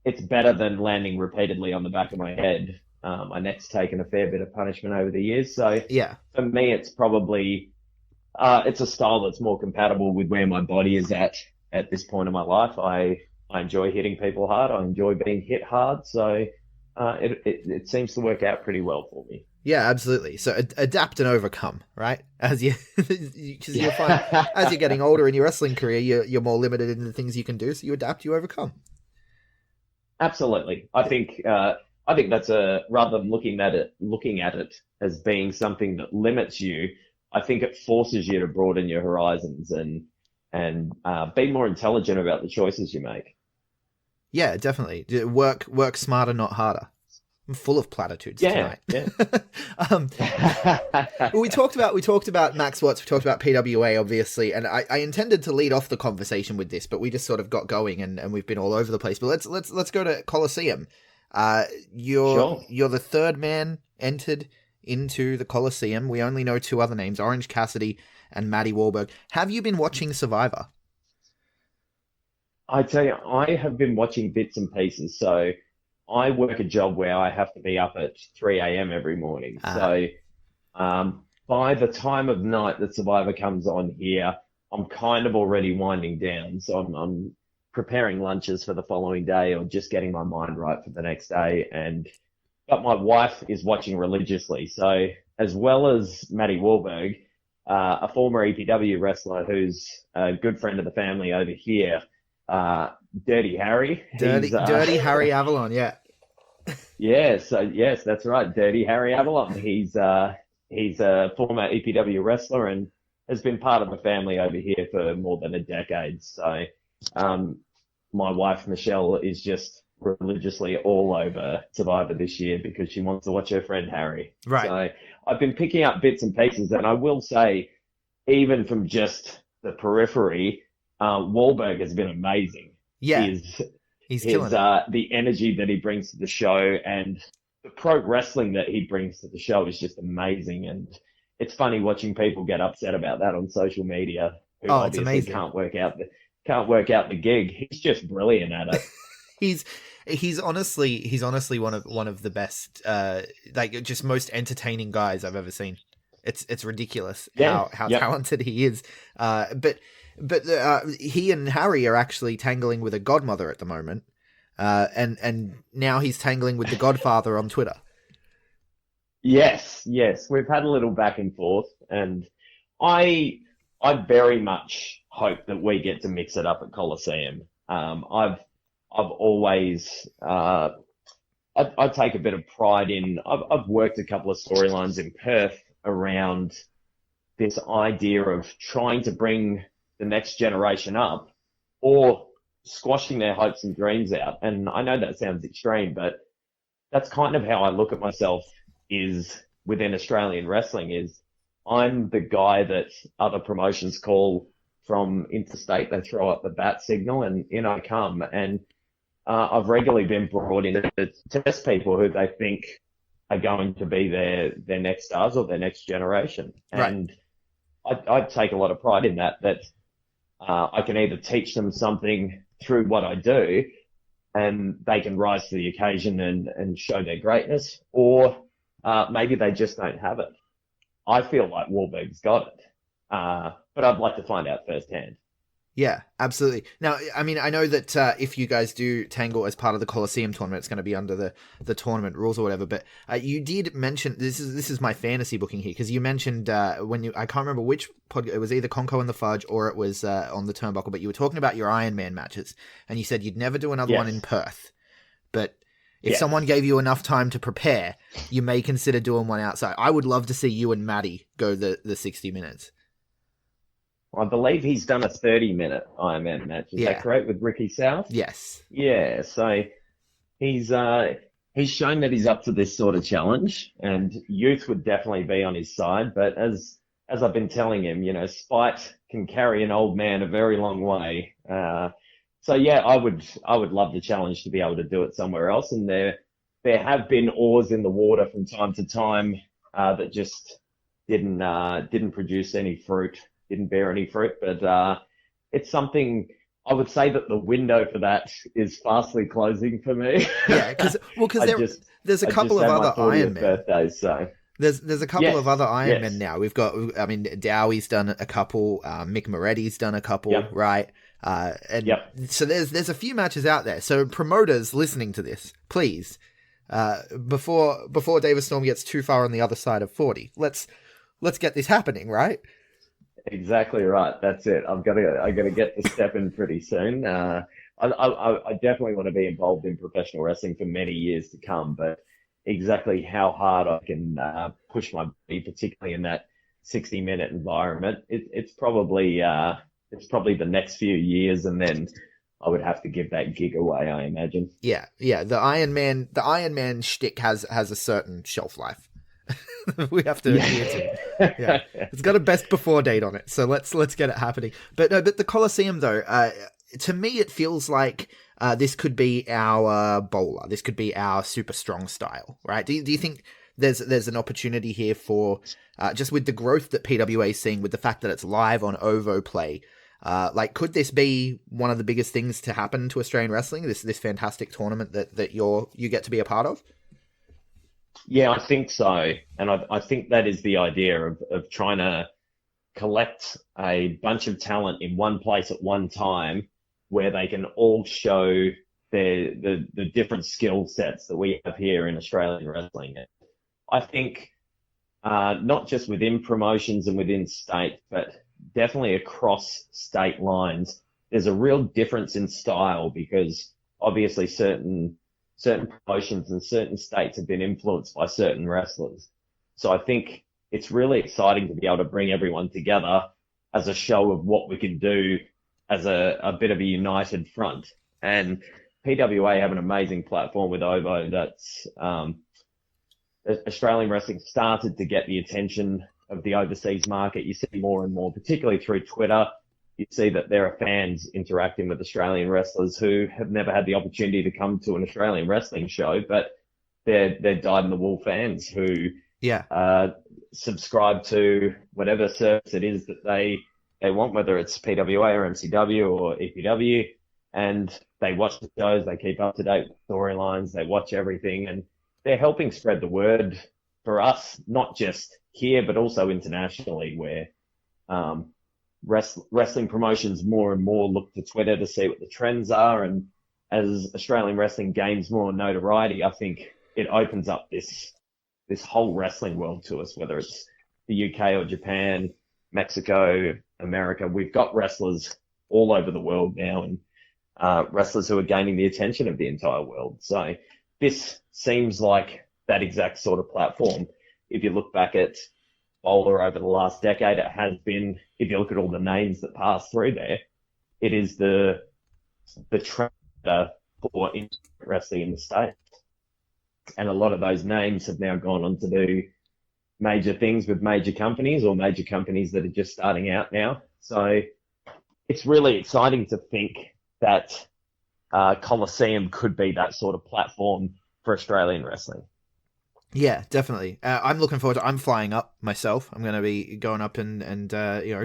it's better than landing repeatedly on the back of my head. My neck's taken a fair bit of punishment over the years. So Yeah. for me, it's probably, it's a style that's more compatible with where my body is at this point in my life. I enjoy hitting people hard. I enjoy being hit hard. So it seems to work out pretty well for me. Yeah, absolutely. So adapt and overcome, right? Because you'll find as you're getting older in your wrestling career, you're more limited in the things you can do. So you adapt, you overcome. Absolutely. I think that's rather than looking at it as being something that limits you, I think it forces you to broaden your horizons and be more intelligent about the choices you make. Yeah, definitely. Work smarter, not harder. I'm full of platitudes tonight. Yeah. We talked about Max Watts, we talked about PWA, obviously, and I intended to lead off the conversation with this, but we just sort of got going and we've been all over the place. But let's go to Coliseum. You're the third man entered into the Coliseum. We only know two other names, Orange Cassidy and Maddie Wahlberg. Have you been watching Survivor? I tell you, I have been watching bits and pieces. So I work a job where I have to be up at 3 a.m. every morning. So by the time of night that Survivor comes on here, I'm kind of already winding down. So I'm preparing lunches for the following day or just getting my mind right for the next day. But my wife is watching religiously. So as well as Maddie Wahlberg, a former EPW wrestler who's a good friend of the family over here, Dirty Harry. Dirty Harry Avalon, yeah. Yes, that's right. Dirty Harry Avalon. He's a former EPW wrestler and has been part of the family over here for more than a decade. So my wife, Michelle, is just religiously all over Survivor this year because she wants to watch her friend Harry. Right. So I've been picking up bits and pieces, and I will say, even from just the periphery, Wahlberg has been amazing. Yeah, he's killing it. The energy that he brings to the show and the pro wrestling that he brings to the show is just amazing. And it's funny watching people get upset about that on social media who obviously can't work out the gig. He's just brilliant at it. He's honestly one of the best, just most entertaining guys I've ever seen. It's ridiculous how talented he is. But he and Harry are actually tangling with a godmother at the moment. and now he's tangling with the Godfather on Twitter. Yes, yes, we've had a little back and forth, and I very much hope that we get to mix it up at Coliseum. I've always I take a bit of pride in. I've worked a couple of storylines in Perth around this idea of trying to bring the next generation up, or squashing their hopes and dreams out. And I know that sounds extreme, but that's kind of how I look at myself. Is within Australian wrestling, is I'm the guy that other promotions call from interstate. They throw up the bat signal and in I come. And I've regularly been brought in to test people who they think are going to be their next stars or their next generation. Right. And I take a lot of pride in that I can either teach them something through what I do and they can rise to the occasion and show their greatness, or maybe they just don't have it. I feel like Wahlberg's got it, but I'd like to find out firsthand. Yeah, absolutely. Now, I mean, I know that if you guys do tangle as part of the Coliseum tournament, it's going to be under the tournament rules or whatever. But you did mention this is my fantasy booking here, because you mentioned I can't remember which podcast, it was either Conco and the Fudge or it was on the Turnbuckle, but you were talking about your Iron Man matches, and you said you'd never do another one in Perth, but if someone gave you enough time to prepare, you may consider doing one outside. I would love to see you and Maddie go the 60 minutes. I believe he's done a 30-minute Ironman match. Is that correct, with Ricky South? Yes. Yeah, so he's shown that he's up to this sort of challenge, and youth would definitely be on his side. But as I've been telling him, spite can carry an old man a very long way. So yeah, I would love the challenge to be able to do it somewhere else. And there have been oars in the water from time to time that just didn't produce any fruit. Didn't bear any fruit, but it's something I would say that the window for that is fastly closing for me. Yeah, because there's a couple of other Iron Men birthdays, so there's a couple of other Iron Men now. We've got, I mean, Dowie's done a couple, Mick Moretti's done a couple, right? So there's a few matches out there. So promoters listening to this, please, before David Storm gets too far on the other side of 40, let's get this happening, right? Exactly right. That's it. I got to get the step in pretty soon. I definitely want to be involved in professional wrestling for many years to come, but exactly how hard I can push my body, particularly in that 60-minute environment, it's probably the next few years, and then I would have to give that gig away, I imagine. Yeah. The Iron Man shtick has a certain shelf life. We have to adhere to. Yeah, it's got a best before date on it, so let's get it happening. But the Coliseum, though, to me, it feels like this could be our bowler. This could be our super strong style, right? Do you think there's an opportunity here for just with the growth that PWA is seeing, with the fact that it's live on OVO Play? Could this be one of the biggest things to happen to Australian wrestling? This fantastic tournament that you get to be a part of. Yeah, I think so. And I think that is the idea of trying to collect a bunch of talent in one place at one time, where they can all show the different skill sets that we have here in Australian wrestling. I think not just within promotions and within state, but definitely across state lines, there's a real difference in style, because obviously certain promotions and certain states have been influenced by certain wrestlers. So I think it's really exciting to be able to bring everyone together as a show of what we can do as a bit of a united front. And PWA have an amazing platform with OVO that's Australian wrestling started to get the attention of the overseas market. You see more and more, particularly through Twitter. You see that there are fans interacting with Australian wrestlers who have never had the opportunity to come to an Australian wrestling show, but they're dyed-in-the-wool fans who subscribe to whatever service it is that they want, whether it's PWA or MCW or EPW, and they watch the shows, they keep up to date with storylines, they watch everything, and they're helping spread the word for us, not just here, but also internationally, where wrestling promotions more and more look to Twitter to see what the trends are, and as Australian wrestling gains more notoriety, I think it opens up this whole wrestling world to us, whether it's the UK or Japan, Mexico, America. We've got wrestlers all over the world now, and wrestlers who are gaining the attention of the entire world. So this seems like that exact sort of platform. If you look back at Bowler over the last decade, it has been, if you look at all the names that pass through there, it is the trend for wrestling in the States. And a lot of those names have now gone on to do major things with major companies, or major companies that are just starting out now. So it's really exciting to think that Coliseum could be that sort of platform for Australian wrestling. Yeah, definitely. I'm looking forward to. I'm flying up myself. I'm going to be going up and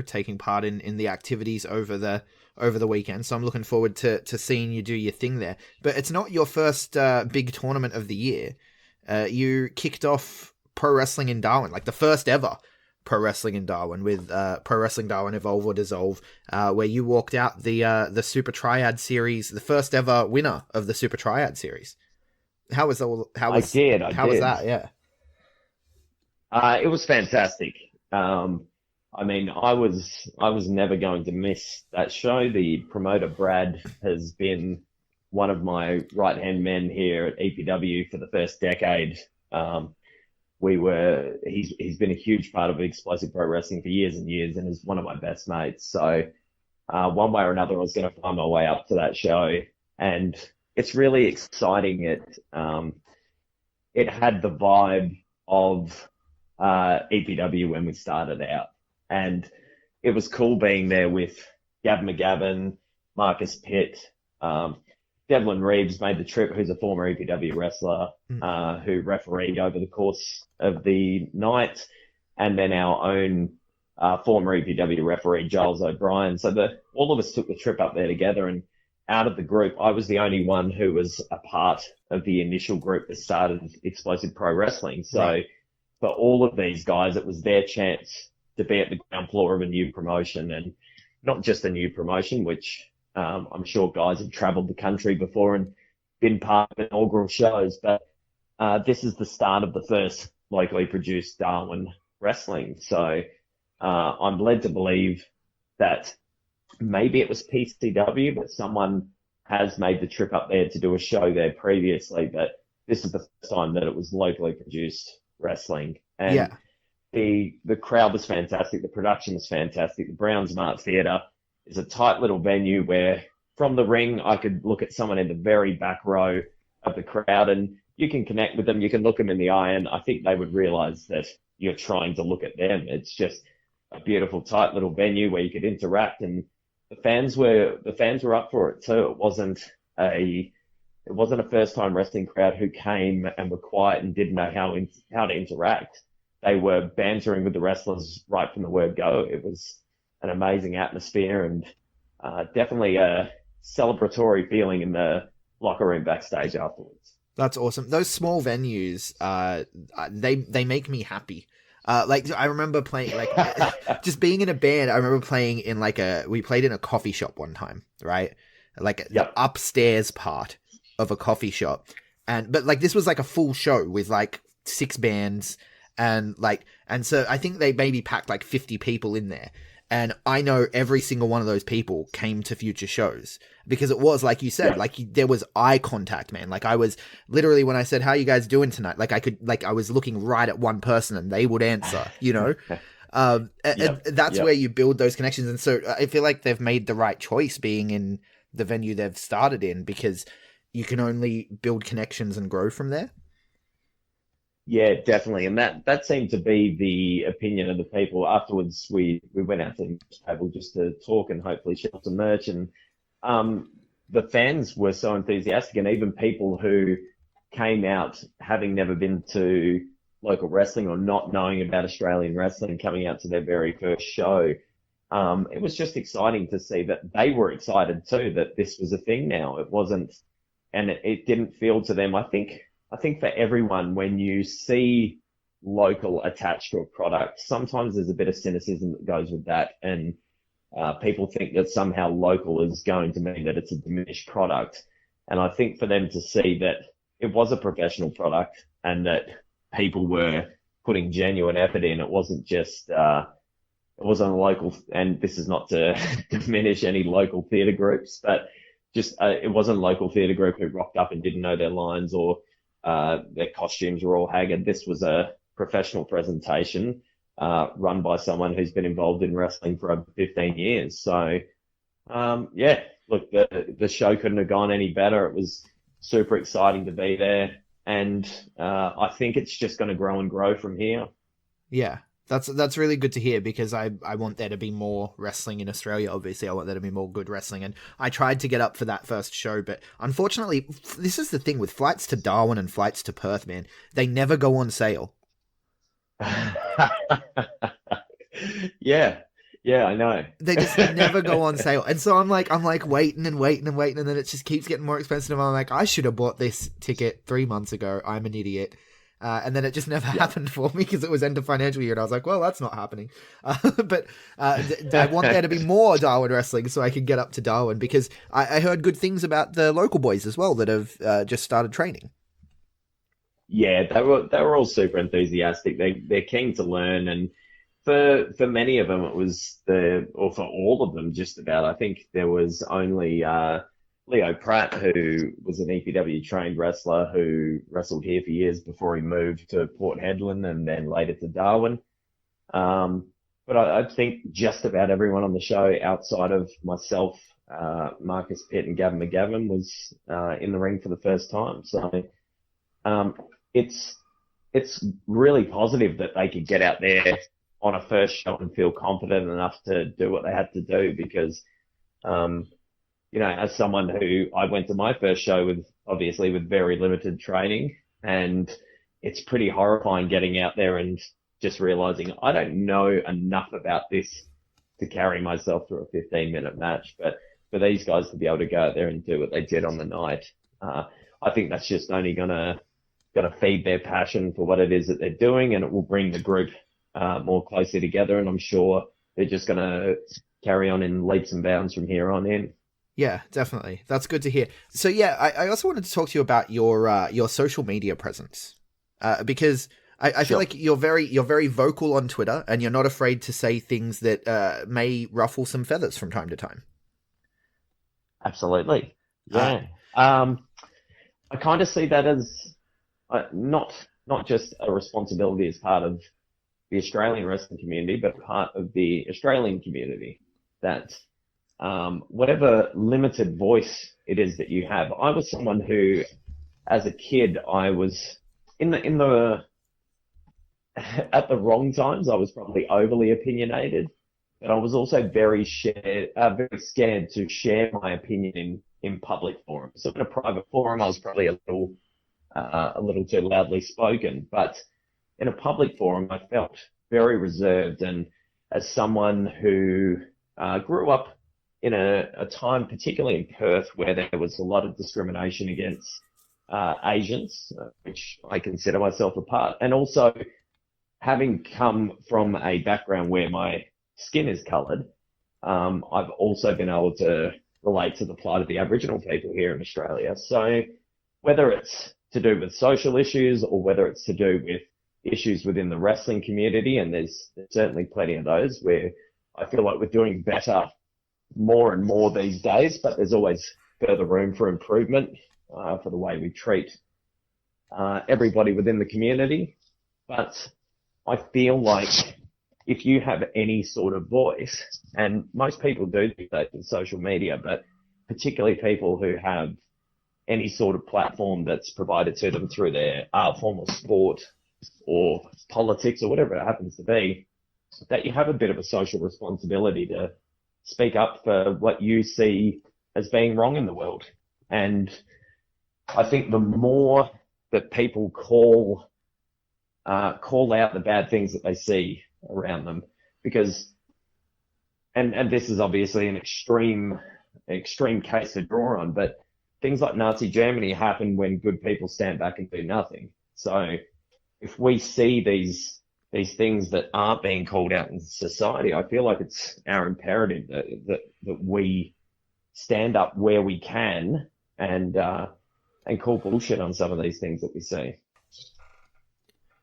taking part in the activities over the weekend. So I'm looking forward to seeing you do your thing there. But it's not your first big tournament of the year. You kicked off pro wrestling in Darwin, like the first ever pro wrestling in Darwin, with Pro Wrestling Darwin Evolve or Dissolve, where you walked out the Super Triad Series, the first ever winner of the Super Triad Series. How was that? Yeah. It was fantastic. I mean, I was never going to miss that show. The promoter, Brad, has been one of my right-hand men here at EPW for the first decade. He's been a huge part of Explosive Pro Wrestling for years and years, and is one of my best mates. So, one way or another, I was going to find my way up to that show, and it's really exciting. It had the vibe of EPW when we started out, and it was cool being there with Gab McGavin, Marcus Pitt, Devlin Reeves made the trip, who's a former EPW wrestler, who refereed over the course of the night, and then our own former EPW referee, Giles O'Brien. So all of us took the trip up there together, and out of the group, I was the only one who was a part of the initial group that started Explosive Pro Wrestling. So for all of these guys, it was their chance to be at the ground floor of a new promotion, and not just a new promotion, which I'm sure guys have travelled the country before and been part of inaugural shows, but this is the start of the first locally produced Darwin wrestling. So I'm led to believe that maybe it was PCW, but someone has made the trip up there to do a show there previously, but this is the first time that it was locally produced wrestling. And the crowd was fantastic. The production was fantastic. The Brown Smart Theatre is a tight little venue where from the ring, I could look at someone in the very back row of the crowd, and you can connect with them. You can look them in the eye, and I think they would realize that you're trying to look at them. It's just a beautiful, tight little venue where you could interact, and the fans were up for it too. It wasn't a first time wrestling crowd who came and were quiet and didn't know how to interact. They were bantering with the wrestlers right from the word go. It was an amazing atmosphere, and definitely a celebratory feeling in the locker room backstage afterwards. That's awesome. Those small venues, they make me happy. Like I remember playing, like just being in a band. I remember playing in we played in a coffee shop one time, right? Like the upstairs part of a coffee shop, but this was like a full show with like 6 bands, and so I think they maybe packed like 50 people in there. And I know every single one of those people came to future shows because it was, like you said, there was eye contact, man. Like I was literally, when I said, "How you guys doing tonight?" I was looking right at one person and they would answer, and that's where you build those connections. And so I feel like they've made the right choice being in the venue they've started in, because you can only build connections and grow from there. Yeah, definitely. And that seemed to be the opinion of the people. Afterwards, we went out to the table just to talk and hopefully share some merch. And the fans were so enthusiastic, and even people who came out having never been to local wrestling or not knowing about Australian wrestling, coming out to their very first show. It was just exciting to see that they were excited too, that this was a thing now. It wasn't, and it didn't feel to them. I think for everyone, when you see local attached to a product, sometimes there's a bit of cynicism that goes with that. And people think that somehow local is going to mean that it's a diminished product. And I think for them to see that it was a professional product and that people were putting genuine effort in, it wasn't just, it wasn't a local, and this is not to diminish any local theatre groups, but just it wasn't a local theatre group who rocked up and didn't know their lines, or their costumes were all haggard. This was a professional presentation run by someone who's been involved in wrestling for over 15 years. So, yeah, look, the show couldn't have gone any better. It was super exciting to be there, and I think it's just going to grow and grow from here. Yeah, that's really good to hear, because I want there to be more wrestling in Australia. Obviously, I want there to be more good wrestling, and I tried to get up for that first show, but unfortunately, this is the thing with flights to Darwin and flights to Perth, man. They never go on sale. Yeah, I know. They just never go on sale, and so I'm like waiting and waiting and waiting, and then it just keeps getting more expensive. I'm like, I should have bought this ticket 3 months ago. I'm an idiot. And then it just never happened for me because it was end of financial year, and I was like, well, that's not happening. But I want there to be more Darwin wrestling so I can get up to Darwin, because I heard good things about the local boys as well that have just started training. Yeah, they were all super enthusiastic. They're keen to learn, and for many of them, it was or for all of them, just about. I think there was only Leo Pratt, who was an EPW trained wrestler who wrestled here for years before he moved to Port Hedland and then later to Darwin. But I think just about everyone on the show, outside of myself, Marcus Pitt and Gavin McGavin, was in the ring for the first time. So it's really positive that they could get out there on a first show and feel confident enough to do what they had to do, because you know, as someone who, I went to my first show with very limited training, and it's pretty horrifying getting out there and just realizing I don't know enough about this to carry myself through a 15-minute match. But for these guys to be able to go out there and do what they did on the night, I think that's just only gonna feed their passion for what it is that they're doing, and it will bring the group more closely together. And I'm sure they're just gonna carry on in leaps and bounds from here on in. Yeah, definitely. That's good to hear. So yeah, I also wanted to talk to you about your social media presence, because I feel like you're very vocal on Twitter, and you're not afraid to say things that may ruffle some feathers from time to time. Absolutely. Yeah. I kind of see that as not just a responsibility as part of the Australian wrestling community, but part of the Australian community, that whatever limited voice it is that you have. I was someone who, as a kid, I was in the at the wrong times, I was probably overly opinionated, but I was also very scared to share my opinion in public forums. So in a private forum, I was probably a little too loudly spoken, but in a public forum, I felt very reserved. And as someone who grew up in a time, particularly in Perth, where there was a lot of discrimination against Asians, which I consider myself a part, and also having come from a background where my skin is coloured, I've also been able to relate to the plight of the Aboriginal people here in Australia. So whether it's to do with social issues or whether it's to do with issues within the wrestling community, and there's certainly plenty of those where I feel like we're doing better more and more these days, but there's always further room for improvement for the way we treat everybody within the community. But I feel like if you have any sort of voice, and most people do these days with social media, but particularly people who have any sort of platform that's provided to them through their art form or sport or politics or whatever it happens to be, that you have a bit of a social responsibility to speak up for what you see as being wrong in the world. And I think the more that people call out the bad things that they see around them, because, and this is obviously an extreme case to draw on, but things like Nazi Germany happen when good people stand back and do nothing. So if we see these things that aren't being called out in society, I feel like it's our imperative that we stand up where we can and call bullshit on some of these things that we see.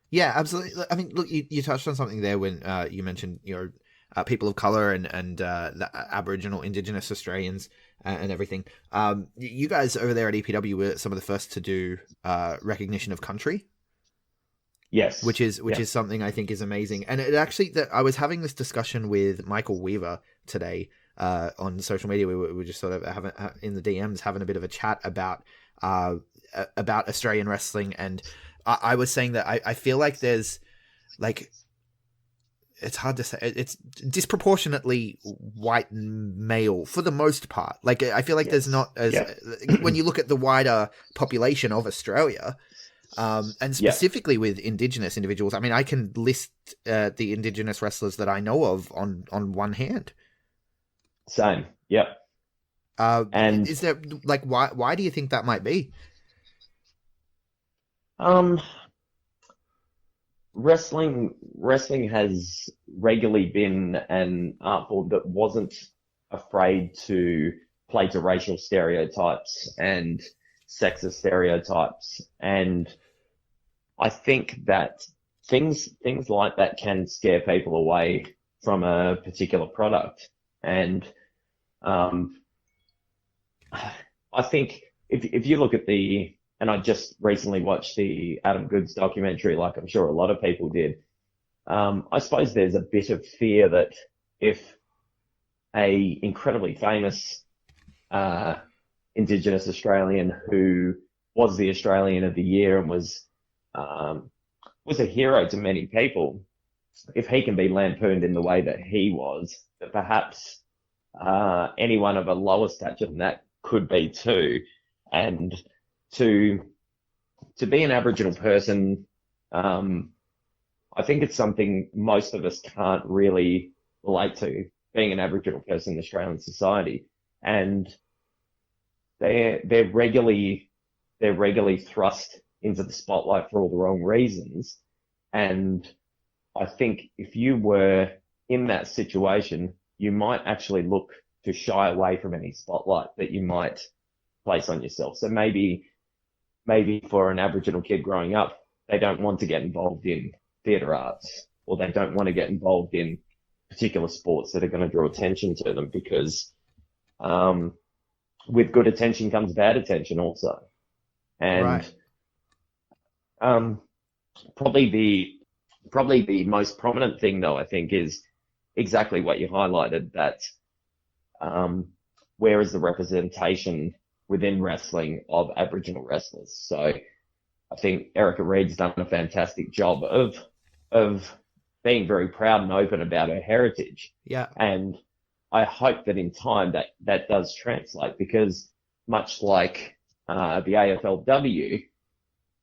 Yeah, absolutely. I mean, look, you touched on something there when you mentioned, people of color and the Aboriginal, Indigenous Australians and everything. You guys over there at EPW were some of the first to do recognition of country. Yes, which is something I think is amazing. And it actually, I was having this discussion with Michael Weaver today on social media. We were just sort of having in the DMs having a bit of a chat about Australian wrestling, and I was saying that I feel like there's like, it's hard to say, it's disproportionately white male for the most part. Like, I feel like there's not as when you look at the wider population of Australia. And specifically with Indigenous individuals, I mean, I can list the Indigenous wrestlers that I know of on one hand. Same, yep. And is there, like, why do you think that might be? Wrestling has regularly been an art form that wasn't afraid to play to racial stereotypes and sexist stereotypes, and I think that things like that can scare people away from a particular product. And I think if you look at and I just recently watched the Adam Goodes documentary, like I'm sure a lot of people did. I suppose there's a bit of fear that if a incredibly famous Indigenous Australian who was the Australian of the Year and was a hero to many people, if he can be lampooned in the way that he was, that perhaps anyone of a lower stature than that could be too. And to be an Aboriginal person, I think it's something most of us can't really relate to, being an Aboriginal person in Australian society. And they're regularly thrust into the spotlight for all the wrong reasons. And I think if you were in that situation, you might actually look to shy away from any spotlight that you might place on yourself. So maybe for an Aboriginal kid growing up, they don't want to get involved in theatre arts, or they don't want to get involved in particular sports that are going to draw attention to them, because with good attention comes bad attention also. And probably the most prominent thing, though, I think, is exactly what you highlighted, that where is the representation within wrestling of Aboriginal wrestlers? So I think Erica Reid's done a fantastic job of being very proud and open about her heritage. Yeah. And I hope that in time that does translate, because much like the AFLW,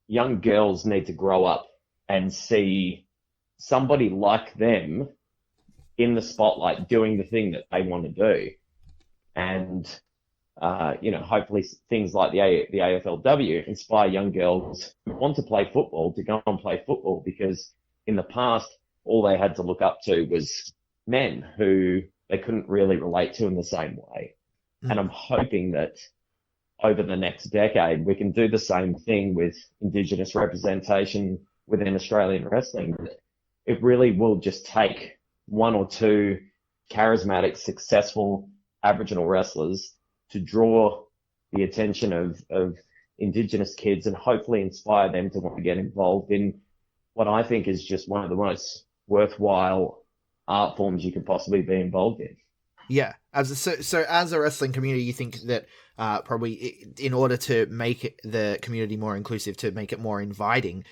young girls need to grow up and see somebody like them in the spotlight doing the thing that they want to do. And, hopefully things like the AFLW inspire young girls who want to play football to go and play football, because in the past, all they had to look up to was men who they couldn't really relate to in the same way. And I'm hoping that over the next decade, we can do the same thing with Indigenous representation within Australian wrestling. It really will just take one or two charismatic, successful Aboriginal wrestlers to draw the attention of Indigenous kids and hopefully inspire them to want to get involved in what I think is just one of the most worthwhile art forms you could possibly be involved in. Yeah. So as a wrestling community, you think that probably in order to make the community more inclusive, to make it more inviting,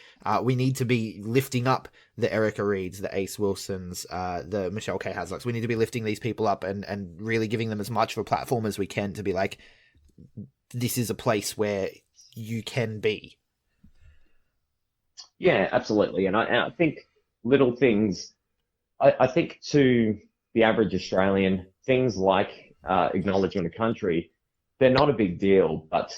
we need to be lifting up the Erica Reids, the Ace Wilsons, the Michelle K. Haslocks. We need to be lifting these people up and really giving them as much of a platform as we can to be like, this is a place where you can be. Yeah, absolutely. And I think little things, I think to the average Australian, things like acknowledgement of country, they're not a big deal, but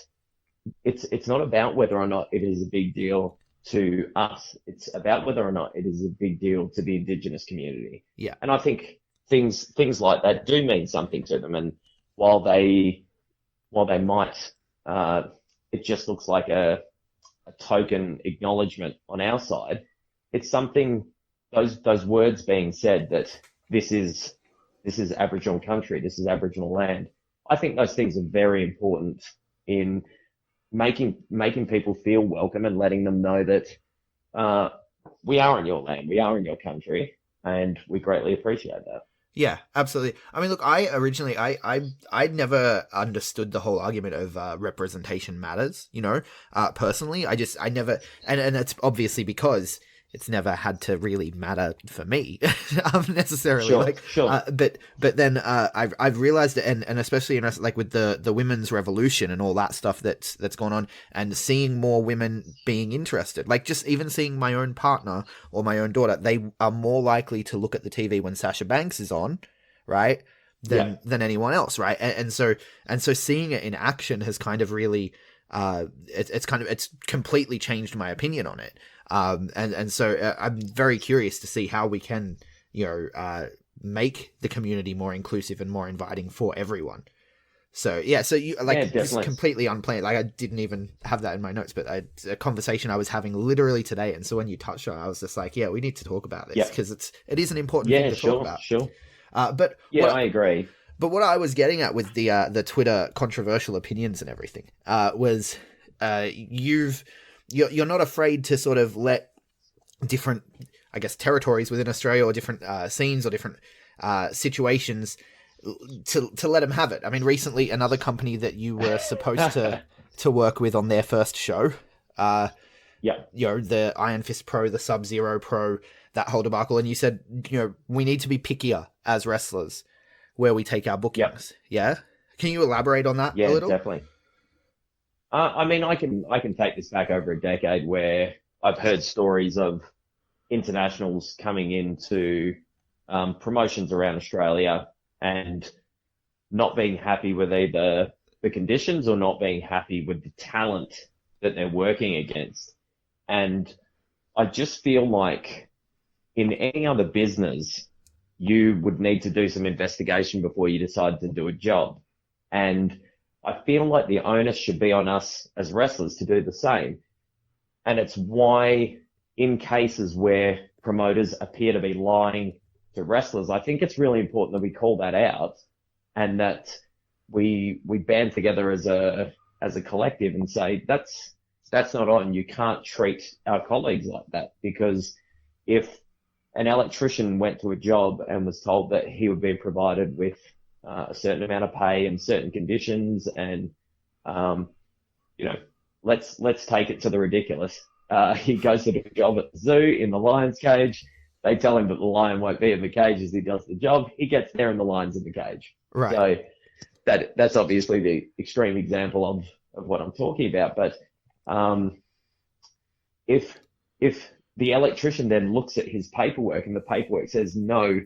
it's not about whether or not it is a big deal to us. It's about whether or not it is a big deal to the Indigenous community. Yeah. And I think things like that do mean something to them. And while they might it just looks like a token acknowledgement on our side. It's something, those words being said, that this is Aboriginal country, this is Aboriginal land. I think those things are very important in making people feel welcome and letting them know that we are in your land, we are in your country, and we greatly appreciate that. Yeah, absolutely. I mean, look, I originally, I never understood the whole argument of representation matters, personally. I never, and it's obviously because it's never had to really matter for me necessarily. Sure. But then I've realized it, and especially in like with the women's revolution and all that stuff that's gone on, and seeing more women being interested, like just even seeing my own partner or my own daughter, they are more likely to look at the TV when Sasha Banks is on, right? Than anyone else, right? And so seeing it in action has kind of really it's completely changed my opinion on it. And so I'm very curious to see how we can, make the community more inclusive and more inviting for everyone. So you this is completely unplanned. Like I didn't even have that in my notes, but it's a conversation I was having literally today. And so when you touched on it, I was just like, yeah, we need to talk about this because it is an important thing to talk about. Sure. But I agree. But what I was getting at with the Twitter controversial opinions and everything was you're not afraid to sort of let different, I guess, territories within Australia or different scenes or different situations to let them have it. I mean, recently another company that you were supposed to work with on their first show, the Iron Fist Pro, the Sub-Zero Pro, that whole debacle, and you said, we need to be pickier as wrestlers where we take our bookings. Yeah. Can you elaborate on that a little? Yeah, definitely. I mean, I can take this back over a decade where I've heard stories of internationals coming into promotions around Australia and not being happy with either the conditions or not being happy with the talent that they're working against. And I just feel like in any other business, you would need to do some investigation before you decide to do a job. And I feel like the onus should be on us as wrestlers to do the same. And it's why in cases where promoters appear to be lying to wrestlers, I think it's really important that we call that out and that we band together as a collective and say, that's not on. You can't treat our colleagues like that, because if an electrician went to a job and was told that he would be provided with a certain amount of pay and certain conditions, and let's take it to the ridiculous. He goes to do a job at the zoo in the lion's cage. They tell him that the lion won't be in the cage as he does the job. He gets there and the lion's in the cage. Right. So that's obviously the extreme example of what I'm talking about. But if the electrician then looks at his paperwork and the paperwork says, no,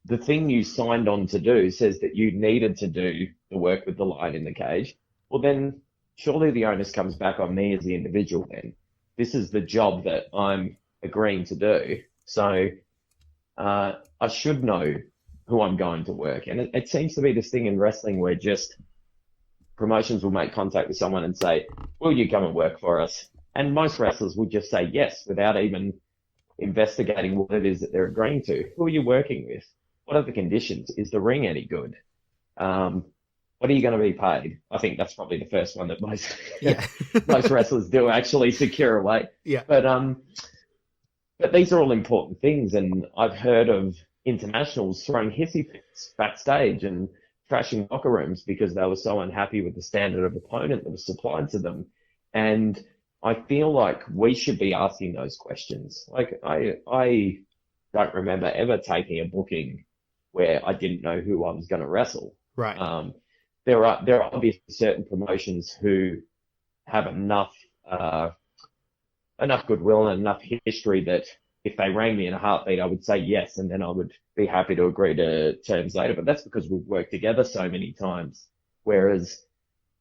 the thing you signed on to do says that you needed to do the work with the lion in the cage, well then surely the onus comes back on me as the individual then. This is the job that I'm agreeing to do. So I should know who I'm going to work. And it seems to be this thing in wrestling where just promotions will make contact with someone and say, will you come and work for us? And most wrestlers will just say yes without even investigating what it is that they're agreeing to. Who are you working with? What are the conditions? Is the ring any good? What are you going to be paid? I think that's probably the first one that most wrestlers do actually secure away. Yeah. But these are all important things, and I've heard of internationals throwing hissy fits backstage and trashing locker rooms because they were so unhappy with the standard of opponent that was supplied to them. And I feel like we should be asking those questions. Like I don't remember ever taking a booking where I didn't know who I was going to wrestle. Right. There are obviously certain promotions who have enough goodwill and enough history that if they rang me in a heartbeat, I would say yes, and then I would be happy to agree to terms later. But that's because we've worked together so many times. Whereas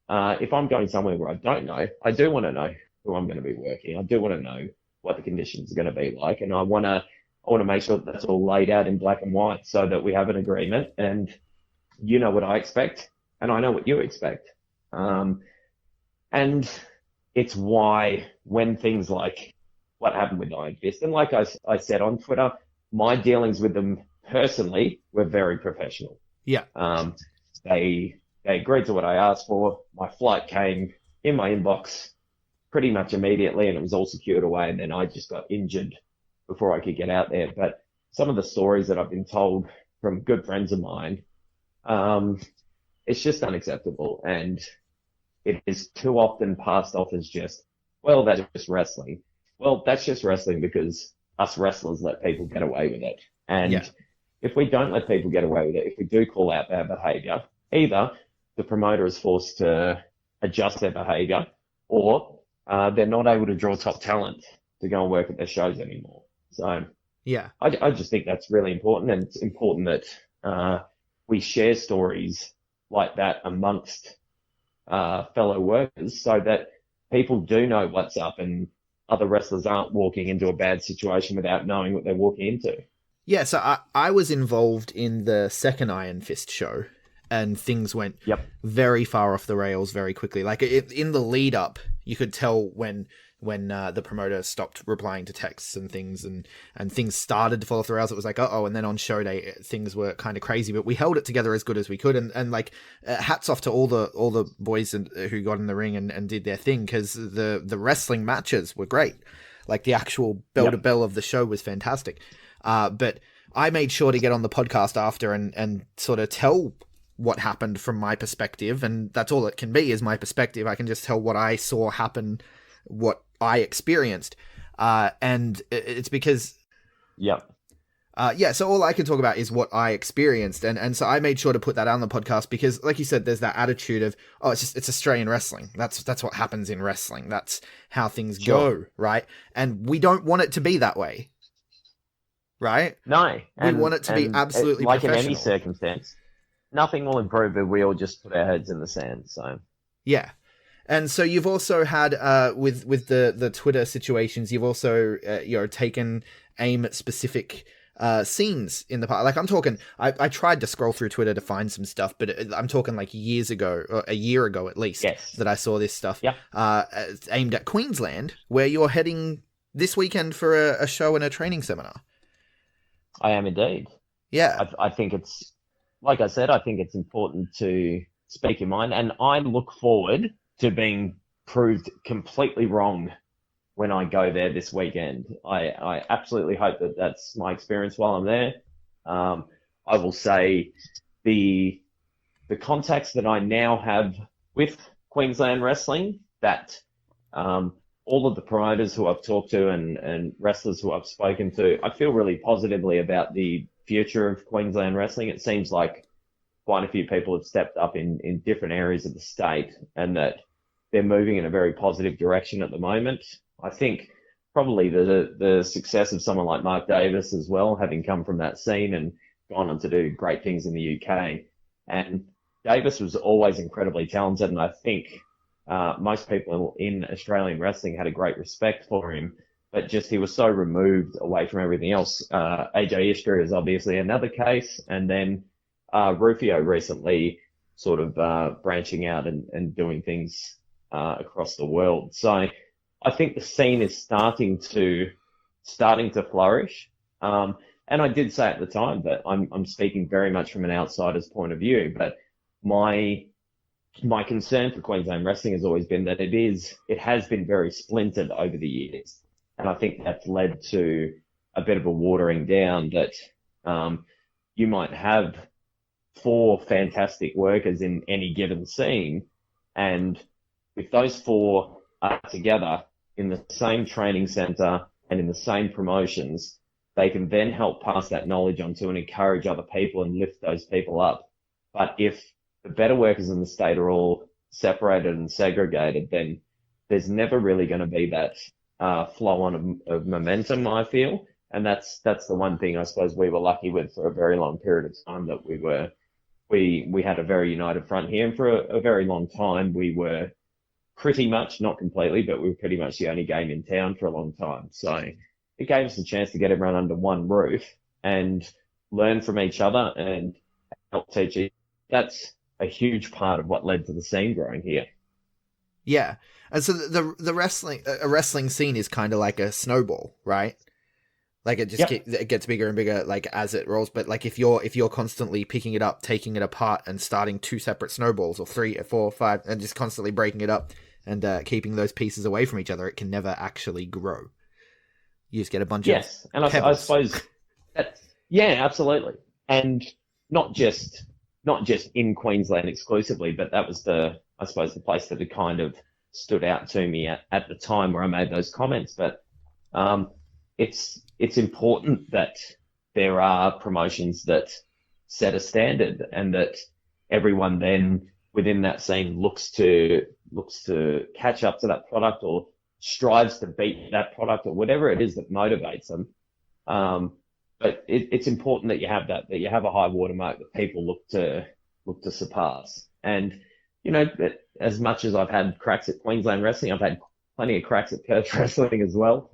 if I'm going somewhere where I don't know, I do want to know who I'm going to be working. I do want to know what the conditions are going to be like, and I want to make sure that that's all laid out in black and white so that we have an agreement, and you know what I expect, and I know what you expect. And it's why when things like what happened with Iron Fist, and like I said on Twitter, my dealings with them personally were very professional. Yeah. They agreed to what I asked for. My flight came in my inbox pretty much immediately, and it was all secured away. And then I just got injured before I could get out there. But some of the stories that I've been told from good friends of mine, it's just unacceptable. And it is too often passed off as just, well, that's just wrestling. Well, that's just wrestling because us wrestlers let people get away with it. And if we don't let people get away with it, if we do call out bad behavior, either the promoter is forced to adjust their behavior, or they're not able to draw top talent to go and work at their shows anymore. So Yeah. I just think that's really important, and it's important that we share stories like that amongst fellow workers so that people do know what's up and other wrestlers aren't walking into a bad situation without knowing what they're walking into. Yeah, so I was involved in the second Iron Fist show, and things went very far off the rails very quickly. Like in the lead up, you could tell when the promoter stopped replying to texts and things, and things started to fall off the rails. It was like, uh-oh, and then on show day, things were kind of crazy, but we held it together as good as we could, and like, hats off to all the boys who got in the ring and did their thing, because the wrestling matches were great. Like, the actual bell-to-bell of the show was fantastic. But I made sure to get on the podcast after and sort of tell what happened from my perspective, and that's all it can be, is my perspective. I can just tell what I saw happen, what I experienced, and it's because so all I can talk about is what I experienced, and so I made sure to put that on the podcast, because like you said, there's that attitude of, oh, it's Australian wrestling, that's what happens in wrestling, that's how things go, right? And we don't want it to be that way, right? No, we want it to be absolutely like professional. in any circumstance. Nothing will improve if we all just put our heads in the sand. So yeah. And so you've also had with the Twitter situations, you've also taken aim at specific scenes in the past. Like, I'm talking, I tried to scroll through Twitter to find some stuff, but I'm talking like years ago, or a year ago at least, that I saw this stuff. Aimed at Queensland, where you're heading this weekend for a show and a training seminar. I am indeed. Yeah. I think it's, like I said, I think it's important to speak your mind, and I look forward to being proved completely wrong when I go there this weekend. I absolutely hope that that's my experience while I'm there. I will say the contacts that I now have with Queensland wrestling, that all of the promoters who I've talked to and wrestlers who I've spoken to, I feel really positively about the future of Queensland wrestling. It seems like quite a few people have stepped up in different areas of the state, and that they're moving in a very positive direction at the moment. I think probably the success of someone like Mark Davis as well, having come from that scene and gone on to do great things in the UK. And Davis was always incredibly talented, and I think most people in Australian wrestling had a great respect for him, but just he was so removed away from everything else. AJ Ishtar is obviously another case, and then Rufio recently sort of branching out and doing things across the world. So I think the scene is starting to flourish. And I did say at the time that I'm speaking very much from an outsider's point of view, but my concern for Queensland wrestling has always been that it has been very splintered over the years. And I think that's led to a bit of a watering down, that you might have 4 fantastic workers in any given scene, and if those 4 are together in the same training center and in the same promotions, they can then help pass that knowledge on to and encourage other people and lift those people up. But if the better workers in the state are all separated and segregated, then there's never really going to be that flow on of momentum, I feel. And that's the one thing I suppose we were lucky with for a very long period of time, that we had a very united front here. And for a very long time, we were pretty much, not completely, but we were pretty much the only game in town for a long time. So it gave us a chance to get everyone under one roof and learn from each other and help teach each other. That's a huge part of what led to the scene growing here. Yeah. And so the wrestling scene is kind of like a snowball, right? Like it just it gets bigger and bigger like as it rolls. But like if you're constantly picking it up, taking it apart, and starting two separate snowballs, or 3 or 4 or 5, and just constantly breaking it up and keeping those pieces away from each other, it can never actually grow. You just get a bunch of and I suppose that absolutely, and not just in Queensland exclusively, but that was the place that had kind of stood out to me at the time where I made those comments. But it's important that there are promotions that set a standard, and that everyone then within that scene looks to catch up to that product, or strives to beat that product, or whatever it is that motivates them. But it's important that you have that you have a high watermark that people look to surpass. And as much as I've had cracks at Queensland wrestling, I've had plenty of cracks at Perth wrestling as well.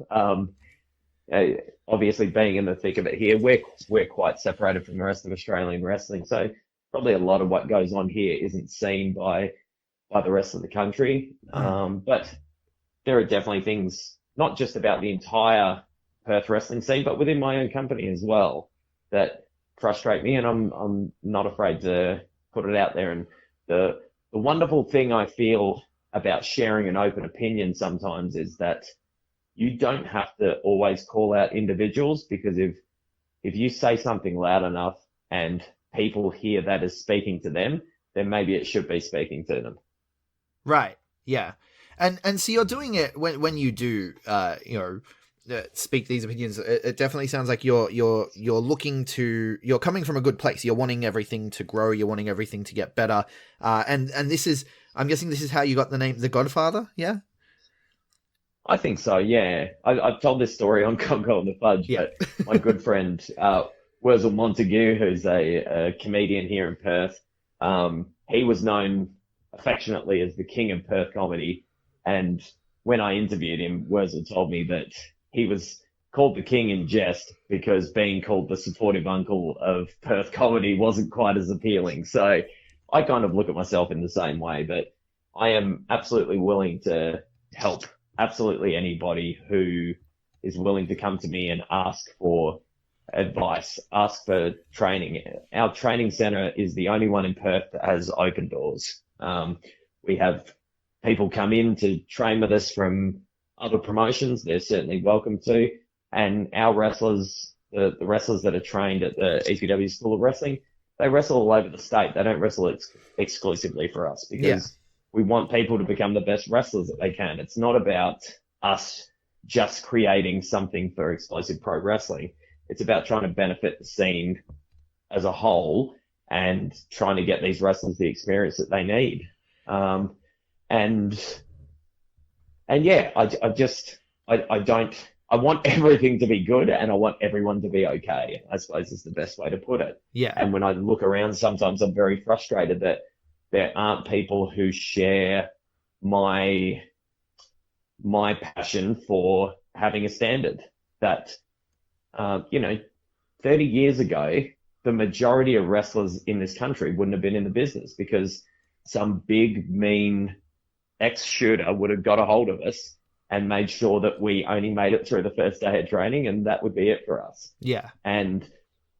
Obviously, being in the thick of it here, we're quite separated from the rest of Australian wrestling, so probably a lot of what goes on here isn't seen by the rest of the country. But there are definitely things, not just about the entire Perth wrestling scene, but within my own company as well, that frustrate me, and I'm not afraid to put it out there. And the wonderful thing I feel about sharing an open opinion sometimes is that you don't have to always call out individuals, because if you say something loud enough and people hear that as speaking to them, then maybe it should be speaking to them. Right. Yeah. And so you're doing it when you do, speak these opinions. It definitely sounds like you're coming from a good place. You're wanting everything to grow. You're wanting everything to get better. And this is, I'm guessing this is how you got the name, the Godfather. Yeah. I think so. Yeah. I've told this story on Congo and the Fudge, but my good friend, Wurzel Montague, who's a comedian here in Perth, he was known affectionately as the king of Perth comedy. And when I interviewed him, Wurzel told me that he was called the king in jest, because being called the supportive uncle of Perth comedy wasn't quite as appealing. So I kind of look at myself in the same way, but I am absolutely willing to help absolutely anybody who is willing to come to me and ask for advice, ask for training. Our training center is the only one in Perth that has open doors. We have people come in to train with us from other promotions. They're certainly welcome to. And our wrestlers, the wrestlers that are trained at the EPW School of Wrestling, they wrestle all over the state. They don't wrestle exclusively for us, because we want people to become the best wrestlers that they can. It's not about us just creating something for Explosive Pro Wrestling. It's about trying to benefit the scene as a whole and trying to get these wrestlers the experience that they need. I want everything to be good, and I want everyone to be okay, I suppose is the best way to put it. Yeah. And when I look around, sometimes I'm very frustrated that there aren't people who share my passion for having a standard. That, 30 years ago, the majority of wrestlers in this country wouldn't have been in the business, because some big, mean ex-shooter would have got a hold of us and made sure that we only made it through the first day of training, and that would be it for us. Yeah. And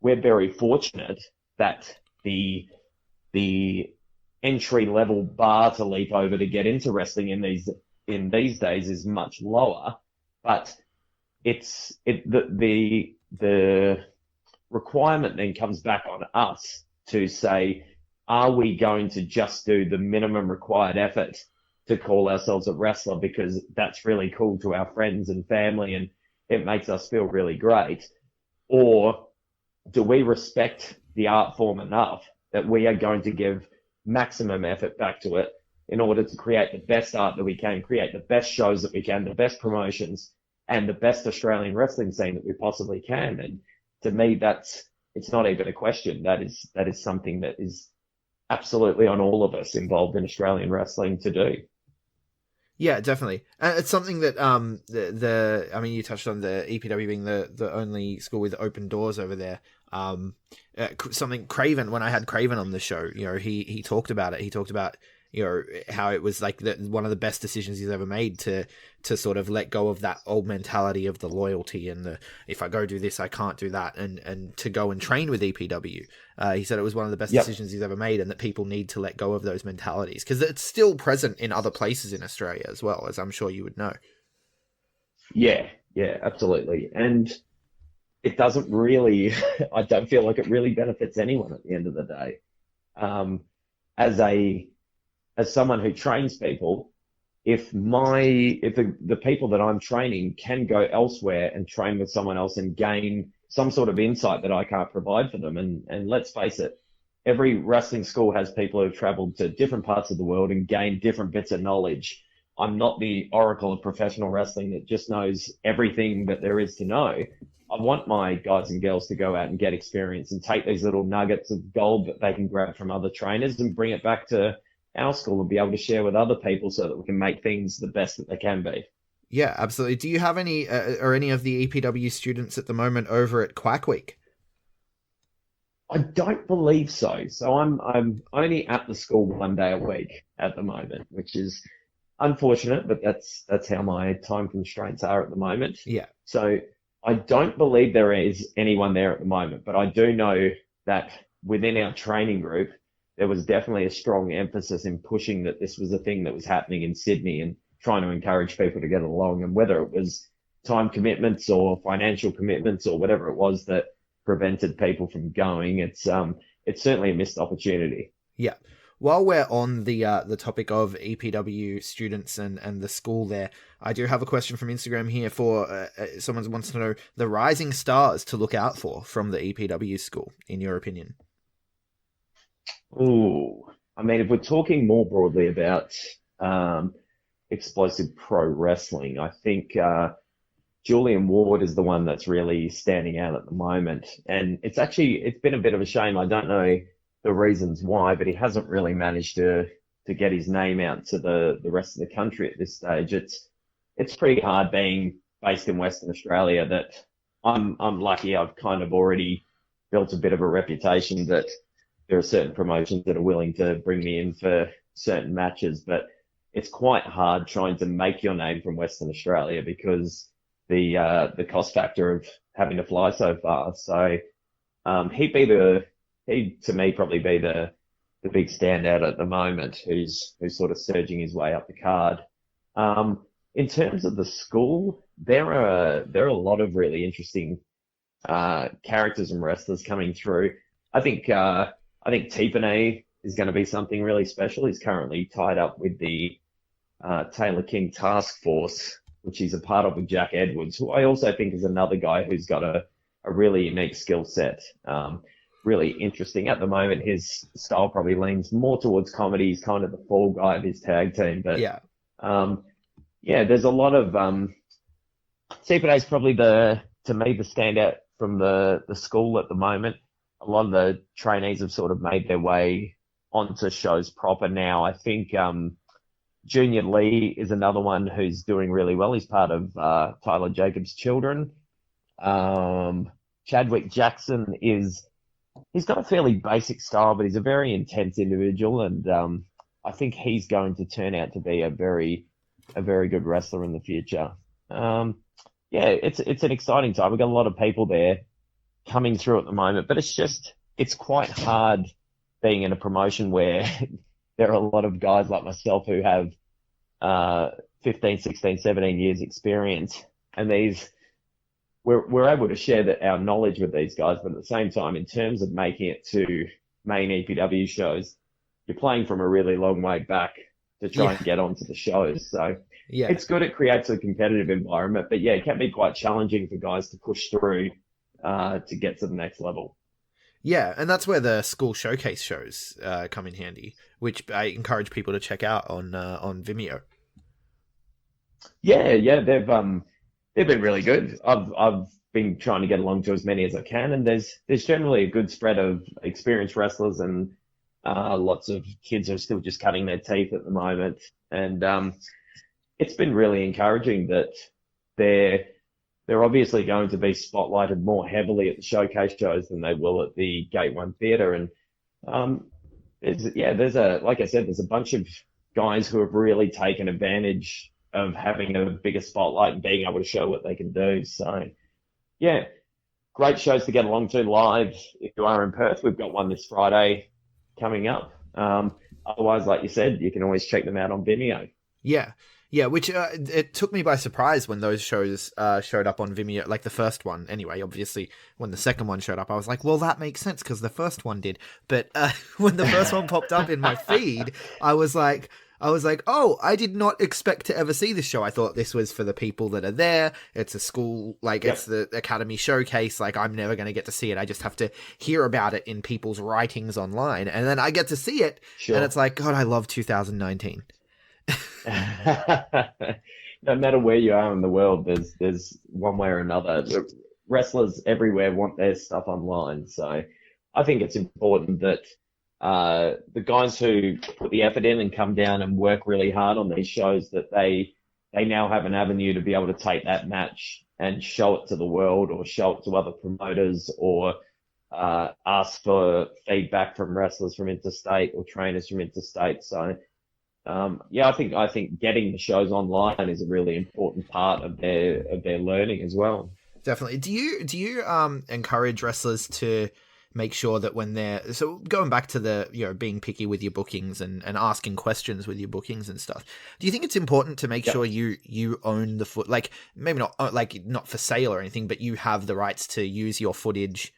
we're very fortunate that the entry-level bar to leap over to get into wrestling in these days is much lower, but the requirement then comes back on us to say, are we going to just do the minimum required effort to call ourselves a wrestler because that's really cool to our friends and family and it makes us feel really great? Or do we respect the art form enough that we are going to give maximum effort back to it in order to create the best art that we can, create the best shows that we can, the best promotions, and the best Australian wrestling scene that we possibly can? And to me, it's not even a question. That is something that is absolutely on all of us involved in Australian wrestling to do. Yeah, definitely. And it's something that I mean, you touched on the EPW being the only school with open doors over there. Something Craven, when I had Craven on the show, he talked about it. He talked about how it was like one of the best decisions he's ever made to sort of let go of that old mentality of the loyalty and the, if I go do this, I can't do that, and to go and train with EPW. He said it was one of the best decisions he's ever made, and that people need to let go of those mentalities because it's still present in other places in Australia as well, as I'm sure you would know. Yeah, absolutely. And it doesn't really, I don't feel like it really benefits anyone at the end of the day. As someone who trains people, if the people that I'm training can go elsewhere and train with someone else and gain some sort of insight that I can't provide for them, and let's face it, every wrestling school has people who've traveled to different parts of the world and gained different bits of knowledge. I'm not the oracle of professional wrestling that just knows everything that there is to know. I want my guys and girls to go out and get experience and take these little nuggets of gold that they can grab from other trainers and bring it back to our school and be able to share with other people so that we can make things the best that they can be. Yeah, absolutely. Do you have any or any of the EPW students at the moment over at Quack Week? I don't believe so. So I'm only at the school 1 day a week at the moment, which is unfortunate, but that's how my time constraints are at the moment. Yeah. So I don't believe there is anyone there at the moment, but I do know that within our training group, there was definitely a strong emphasis in pushing that this was a thing that was happening in Sydney and trying to encourage people to get along. And whether it was time commitments or financial commitments or whatever it was that prevented people from going, it's certainly a missed opportunity. Yeah. While we're on the topic of EPW students and the school there, I do have a question from Instagram here for someone wants to know the rising stars to look out for from the EPW school, in your opinion. Ooh, I mean, if we're talking more broadly about explosive pro wrestling, I think Julian Ward is the one that's really standing out at the moment. And it's been a bit of a shame. I don't know the reasons why, but he hasn't really managed to get his name out to the rest of the country at this stage. It's pretty hard being based in Western Australia that I'm lucky I've kind of already built a bit of a reputation that there are certain promotions that are willing to bring me in for certain matches, but it's quite hard trying to make your name from Western Australia because the cost factor of having to fly so far. So he'd to me probably be the big standout at the moment, who's sort of surging his way up the card. In terms of the school, there are a lot of really interesting characters and wrestlers coming through. I think Tiffany is going to be something really special. He's currently tied up with the Taylor King Task Force, which he's a part of with Jack Edwards, who I also think is another guy who's got a really unique skill set. Really interesting. At the moment, his style probably leans more towards comedy. He's kind of the fall guy of his tag team. But there's a lot of CPA is probably to me the standout from the school at the moment. A lot of the trainees have sort of made their way onto shows proper now. I think Junior Lee is another one who's doing really well. He's part of Tyler Jacobs' Children. Chadwick Jackson he's got a fairly basic style, but he's a very intense individual, and I think he's going to turn out to be a very good wrestler in the future. It's an exciting time. We've got a lot of people there coming through at the moment, but it's quite hard being in a promotion where there are a lot of guys like myself who have 15, 16, 17 years experience, and we're able to share our knowledge with these guys, but at the same time, in terms of making it to main EPW shows, you're playing from a really long way back to try and get onto the shows. So it's good. It creates a competitive environment, but it can be quite challenging for guys to push through to get to the next level. Yeah, and that's where the school showcase shows come in handy, which I encourage people to check out on Vimeo. Yeah, they've been really good. I've been trying to get along to as many as I can, and there's generally a good spread of experienced wrestlers and lots of kids who are still just cutting their teeth at the moment. And it's been really encouraging that they're obviously going to be spotlighted more heavily at the showcase shows than they will at the Gate 1 Theatre. And Like I said, there's a bunch of guys who have really taken advantage of having a bigger spotlight and being able to show what they can do. So, yeah, great shows to get along to live. If you are in Perth, we've got one this Friday coming up. Otherwise, like you said, you can always check them out on Vimeo. Yeah. Yeah, which it took me by surprise when those shows showed up on Vimeo, like the first one. Anyway, obviously, when the second one showed up, I was like, well, that makes sense because the first one did. But when the first one popped up in my feed, I was like, oh, I did not expect to ever see this show. I thought this was for the people that are there. It's a school, like It's the Academy showcase. Like I'm never going to get to see it. I just have to hear about it in people's writings online. And then I get to see it. Sure. And it's like, God, I love 2019. No matter where you are in the world, there's one way or another. Wrestlers everywhere want their stuff online. So I think it's important that the guys who put the effort in and come down and work really hard on these shows, that they now have an avenue to be able to take that match and show it to the world or show it to other promoters or ask for feedback from wrestlers from interstate or trainers from interstate. So I think getting the shows online is a really important part of their learning as well. Definitely. Do you encourage wrestlers to make sure that when they're, so going back to the, being picky with your bookings and asking questions with your bookings and stuff, do you think it's important to make sure you own the like maybe not like not for sale or anything, but you have the rights to use your footage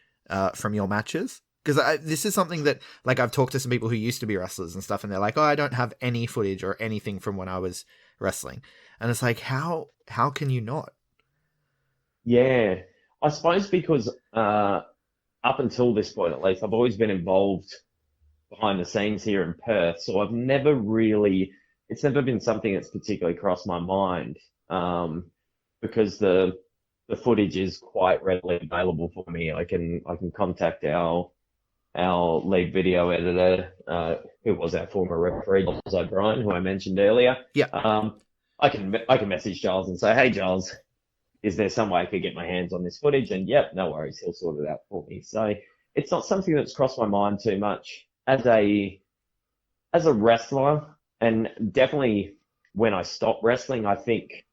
from your matches? Because this is something that, like, I've talked to some people who used to be wrestlers and stuff, and they're like, oh, I don't have any footage or anything from when I was wrestling. And it's like, how can you not? Yeah, I suppose because up until this point, at least, I've always been involved behind the scenes here in Perth. So it's never been something that's particularly crossed my mind because the footage is quite readily available for me. I can contact our lead video editor, who was our former referee, Giles O'Brien, who I mentioned earlier. Yeah. I can message Giles and say, hey, Giles, is there some way I could get my hands on this footage? And yep, no worries, he'll sort it out for me. So it's not something that's crossed my mind too much. As a wrestler, and definitely when I stopped wrestling, I think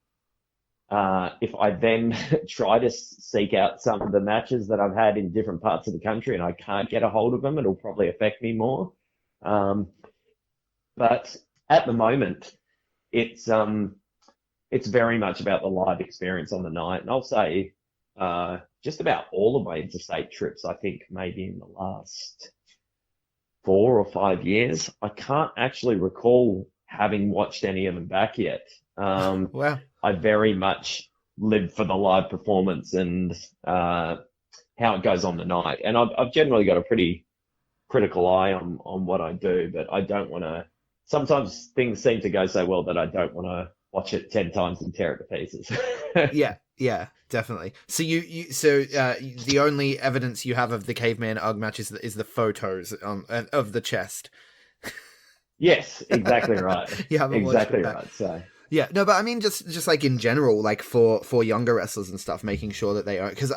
if I then try to seek out some of the matches that I've had in different parts of the country and I can't get a hold of them, it'll probably affect me more. But at the moment, it's very much about the live experience on the night. And I'll say just about all of my interstate trips, I think maybe in the last 4 or 5 years, I can't actually recall having watched any of them back yet. Wow. I very much live for the live performance and how it goes on the night. And I've generally got a pretty critical eye on what I do, but I don't want to. Sometimes things seem to go so well that I don't want to watch it 10 times and tear it to pieces. Yeah, definitely. So the only evidence you have of the caveman UGG match is the photos of the chest. Yes, exactly right. Exactly right. So. Yeah, no, but I mean, just like in general, like for younger wrestlers and stuff, making sure that they are, because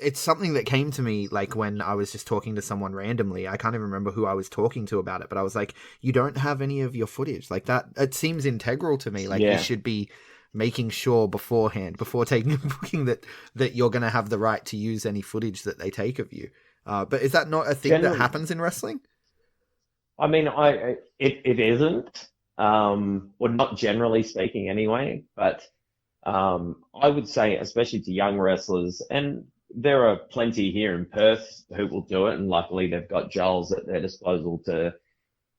it's something that came to me like when I was just talking to someone randomly. I can't even remember who I was talking to about it, but I was like, you don't have any of your footage like that. It seems integral to me. Like you should be making sure beforehand, before taking a booking, that you're going to have the right to use any footage that they take of you. But is that not a thing that happens in wrestling? I mean, it isn't. Well, not generally speaking anyway, but I would say, especially to young wrestlers, and there are plenty here in Perth who will do it, and luckily they've got Giles at their disposal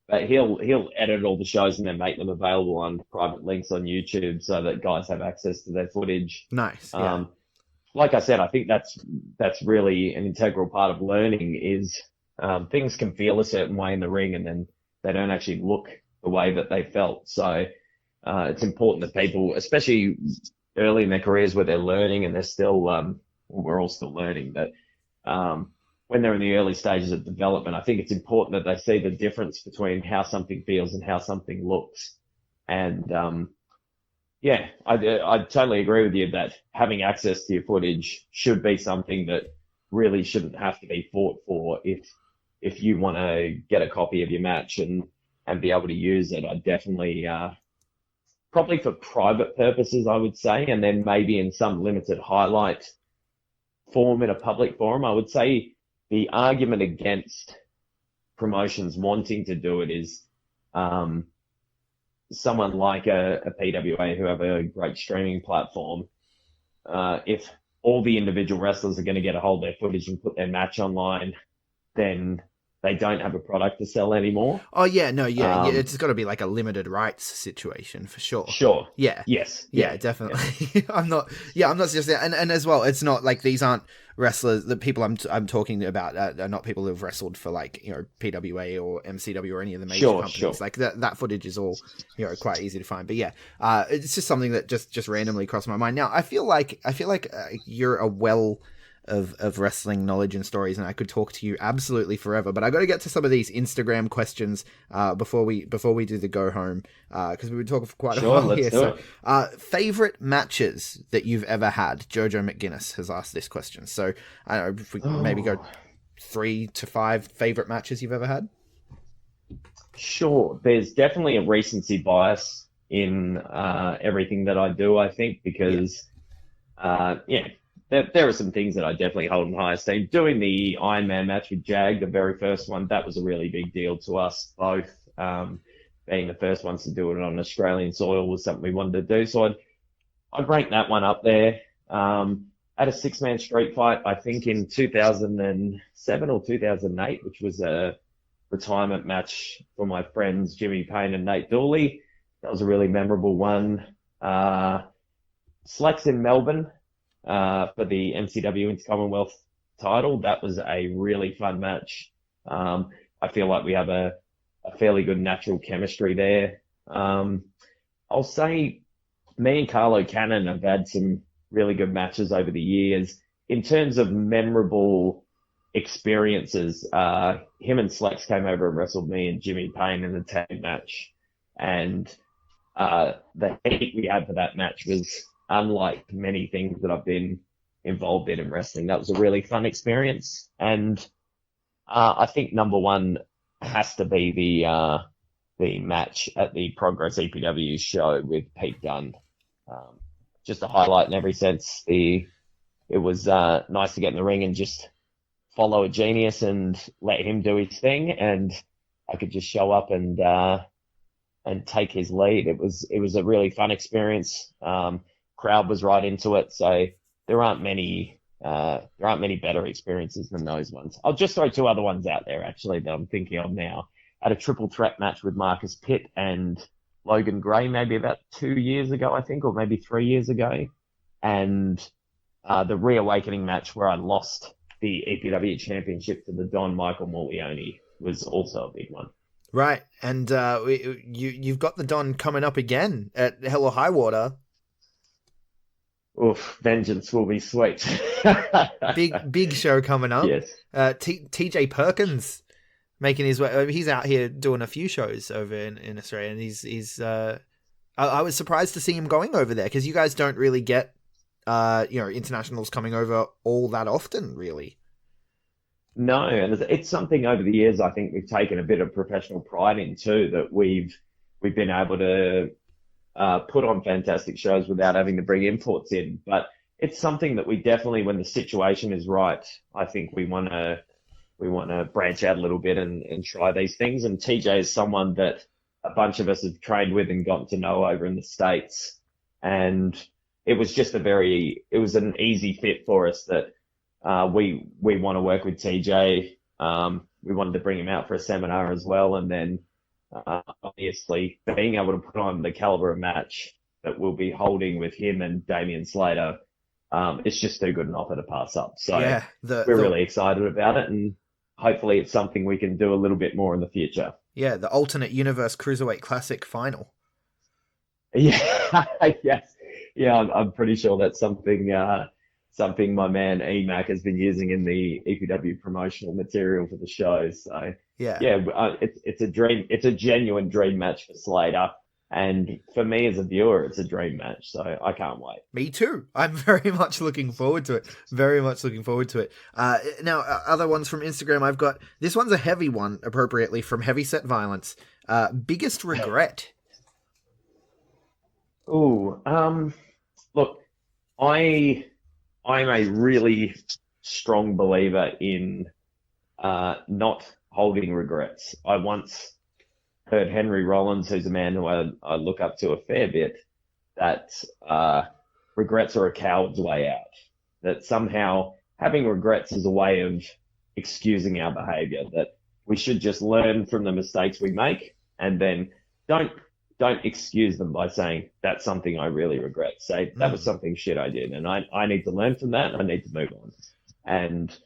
but he'll edit all the shows and then make them available on private links on YouTube so that guys have access to their footage. Nice. Yeah. Like I said, I think that's really an integral part of learning is things can feel a certain way in the ring and then they don't actually look the way that they felt. So it's important that people, especially early in their careers where they're learning and they're still, we're all still learning, but when they're in the early stages of development, I think it's important that they see the difference between how something feels and how something looks. And I totally agree with you that having access to your footage should be something that really shouldn't have to be fought for if if you want to get a copy of your match and be able to use it, I definitely, probably for private purposes, I would say, and then maybe in some limited highlight form in a public forum, I would say the argument against promotions wanting to do it is someone like a PWA who have a great streaming platform. If all the individual wrestlers are going to get a hold of their footage and put their match online, then they don't have a product to sell anymore. Oh yeah, no, yeah, it's got to be like a limited rights situation for sure. Sure. Yeah. Yes. Yeah, definitely. Yeah. I'm not suggesting that. And as well, it's not like these aren't wrestlers. The people I'm talking about are not people who've wrestled for like, you know, PWA or MCW or any of the major companies. Sure. Like that footage is all, you know, quite easy to find. But yeah, it's just something that just randomly crossed my mind. Now I feel like you're a well of wrestling knowledge and stories, and I could talk to you absolutely forever, but I got to get to some of these Instagram questions before we do the go home, because we've been talking for quite a while here. So favorite matches that you've ever had? Jojo McGuinness has asked this question, so I don't know if we maybe go 3 to 5 favorite matches you've ever had. Sure, there's definitely a recency bias in everything that I do, I think, because There are some things that I definitely hold in high esteem. Doing the Iron Man match with Jag, the very first one, that was a really big deal to us both. Being the first ones to do it on Australian soil was something we wanted to do. So I'd rank that one up there. At a 6-man street fight, I think in 2007 or 2008, which was a retirement match for my friends Jimmy Payne and Nate Dooley. That was a really memorable one. Slacks in Melbourne. For the MCW Intercommonwealth title. That was a really fun match. I feel like we have a fairly good natural chemistry there. I'll say me and Carlo Cannon have had some really good matches over the years. In terms of memorable experiences, him and Slex came over and wrestled me and Jimmy Payne in a tag match. And the heat we had for that match was unlike many things that I've been involved in wrestling. That was a really fun experience. And I think number one has to be the match at the Progress EPW show with Pete Dunne. Just a highlight in every sense. It was nice to get in the ring and just follow a genius and let him do his thing. And I could just show up and take his lead. It was a really fun experience. Crowd was right into it, so there aren't many better experiences than those ones. I'll just throw 2 other ones out there actually that I'm thinking of now. At a triple threat match with Marcus Pitt and Logan Gray, maybe about 2 years ago, I think, or maybe 3 years ago, and the reawakening match where I lost the EPW championship to the Don Michael Morleone was also a big one. Right, and you've got the Don coming up again at Hell or High Water. Oof, vengeance will be sweet. big show coming up. Yes. TJ Perkins making his way. He's out here doing a few shows over in Australia, and he's. I was surprised to see him going over there because you guys don't really get, internationals coming over all that often, really. No, and it's something over the years I think we've taken a bit of professional pride in too, that we've been able to put on fantastic shows without having to bring imports in. But it's something that we definitely, when the situation is right, I think we want to branch out a little bit and try these things. And TJ is someone that a bunch of us have trained with and gotten to know over in the States. And it was just it was an easy fit for us that we want to work with TJ. We wanted to bring him out for a seminar as well. And then obviously being able to put on the caliber of match that we'll be holding with him and Damian Slater, it's just too good an offer to pass up. So yeah, we're really excited about it, and hopefully it's something we can do a little bit more in the future. Yeah, the alternate universe Cruiserweight Classic final. Yeah, yes. Yeah, I'm pretty sure that's something my man E-Mac has been using in the EPW promotional material for the show. So yeah, it's a dream. It's a genuine dream match for Slater. And for me as a viewer, it's a dream match. So I can't wait. Me too. I'm very much looking forward to it. Very much looking forward to it. Now, other ones from Instagram, I've got, this one's a heavy one, appropriately, from Heavyset Violence. Biggest regret? Ooh, look, I'm a really strong believer in not holding regrets. I once heard Henry Rollins, who's a man who I look up to a fair bit, that regrets are a coward's way out. That somehow having regrets is a way of excusing our behavior. That we should just learn from the mistakes we make, and then don't excuse them by saying that's something I really regret. Say that was something shit I did, and I need to learn from that. And I need to move on. And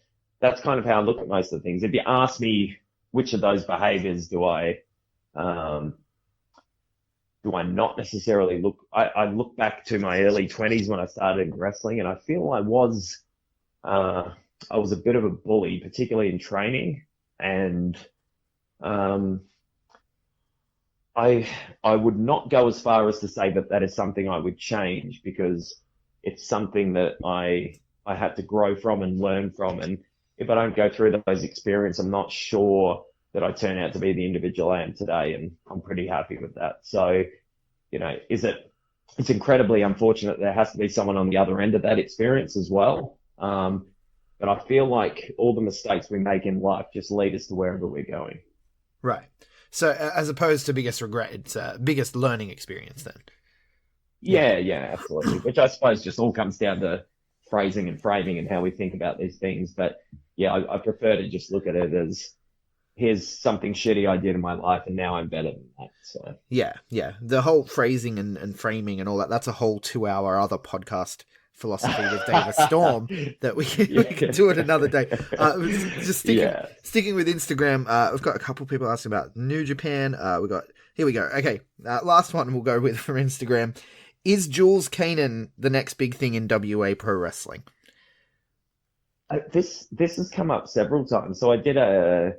that's kind of how I look at most of the things. If you ask me which of those behaviors do I not necessarily look, I look back to my early 20s when I started wrestling, and I feel I was a bit of a bully, particularly in training. And I would not go as far as to say that is something I would change, because it's something that I had to grow from and learn from. And if I don't go through those experiences, I'm not sure that I turn out to be the individual I am today, and I'm pretty happy with that. So, it's incredibly unfortunate there has to be someone on the other end of that experience as well. But I feel like all the mistakes we make in life just lead us to wherever we're going. Right. So as opposed to biggest regret, it's biggest learning experience then. Yeah, absolutely. Which I suppose just all comes down to phrasing and framing and how we think about these things. But yeah, I prefer to just look at it as, here's something shitty I did in my life, and now I'm better than that. So yeah. The whole phrasing and framing and all that, that's a whole 2-hour other podcast philosophy with David Storm that we can do it another day. Just sticking with Instagram, we've got a couple people asking about New Japan. Here we go. Okay, last one we'll go with from Instagram. Is Jules Kanan the next big thing in WA Pro Wrestling? This has come up several times. So I did an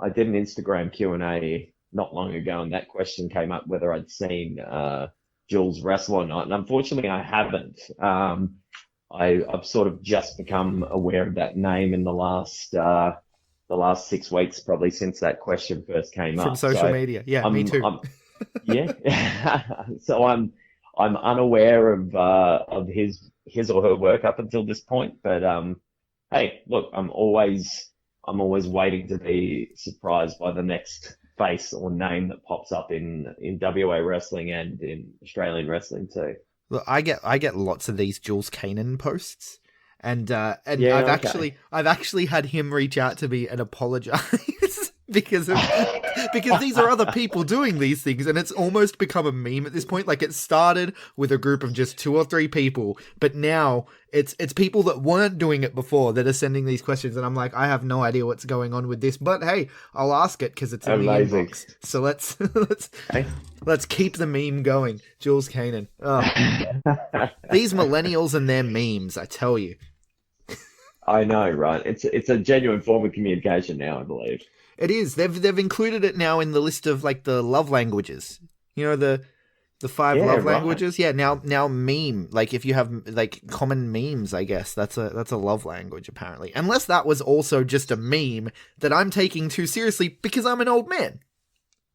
Instagram Q&A not long ago, and that question came up whether I'd seen Jules wrestle or not. And unfortunately, I haven't. I've sort of just become aware of that name in the last 6 weeks, probably since that question first came up. From social media. Yeah, me too. So I'm unaware of his or her work up until this point. But hey, look, I'm always waiting to be surprised by the next face or name that pops up in WA wrestling and in Australian wrestling too. Look, I get lots of these Jules Kanan posts, and Yeah, I've actually had him reach out to me and apologize because these are other people doing these things, and it's almost become a meme at this point. Like, it started with a group of just 2 or 3 people, but now it's people that weren't doing it before that are sending these questions, and I'm like, I have no idea what's going on with this, but hey, I'll ask it because it's in the inbox. So let's keep the meme going. Jules Kanan. Oh. These millennials and their memes, I tell you. I know, right? It's a genuine form of communication now, I believe. It is. They've included it now in the list of like the love languages. You know, the 5 love languages. Yeah. Now meme. Like, if you have like common memes, I guess that's a love language apparently. Unless that was also just a meme that I'm taking too seriously because I'm an old man.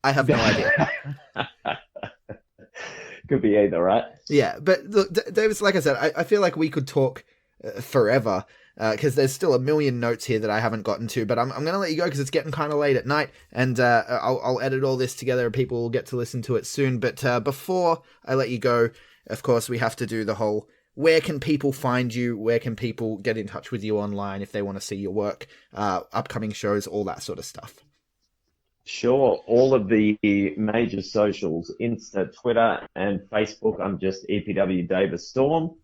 I have no idea. Could be either, right? Yeah, but look, Davis, like I said, I feel like we could talk forever. Because there's still a million notes here that I haven't gotten to, but I'm going to let you go because it's getting kind of late at night, and I'll edit all this together and people will get to listen to it soon. But before I let you go, of course, we have to do the whole, where can people find you? Where can people get in touch with you online if they want to see your work, upcoming shows, all that sort of stuff? Sure. All of the major socials, Insta, Twitter, and Facebook, I'm just EPW Davis Storm.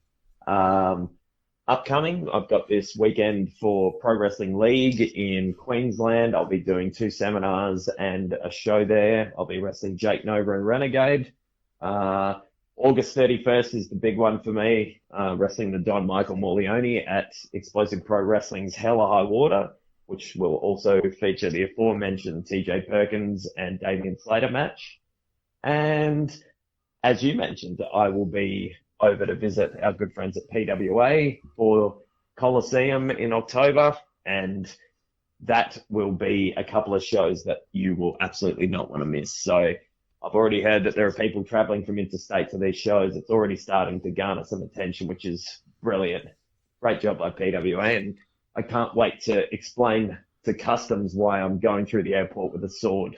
Upcoming, I've got this weekend for Pro Wrestling League in Queensland. I'll be doing 2 seminars and a show there. I'll be wrestling Jake Nova and Renegade. August 31st is the big one for me, wrestling the Don Michael Morleone at Explosive Pro Wrestling's Hell or High Water, which will also feature the aforementioned TJ Perkins and Damian Slater match. And as you mentioned, I will be over to visit our good friends at PWA for Coliseum in October, and that will be a couple of shows that you will absolutely not want to miss. So I've already heard that there are people traveling from interstate to these shows. It's already starting to garner some attention, which is brilliant. Great job by PWA, and I can't wait to explain to customs why I'm going through the airport with a sword.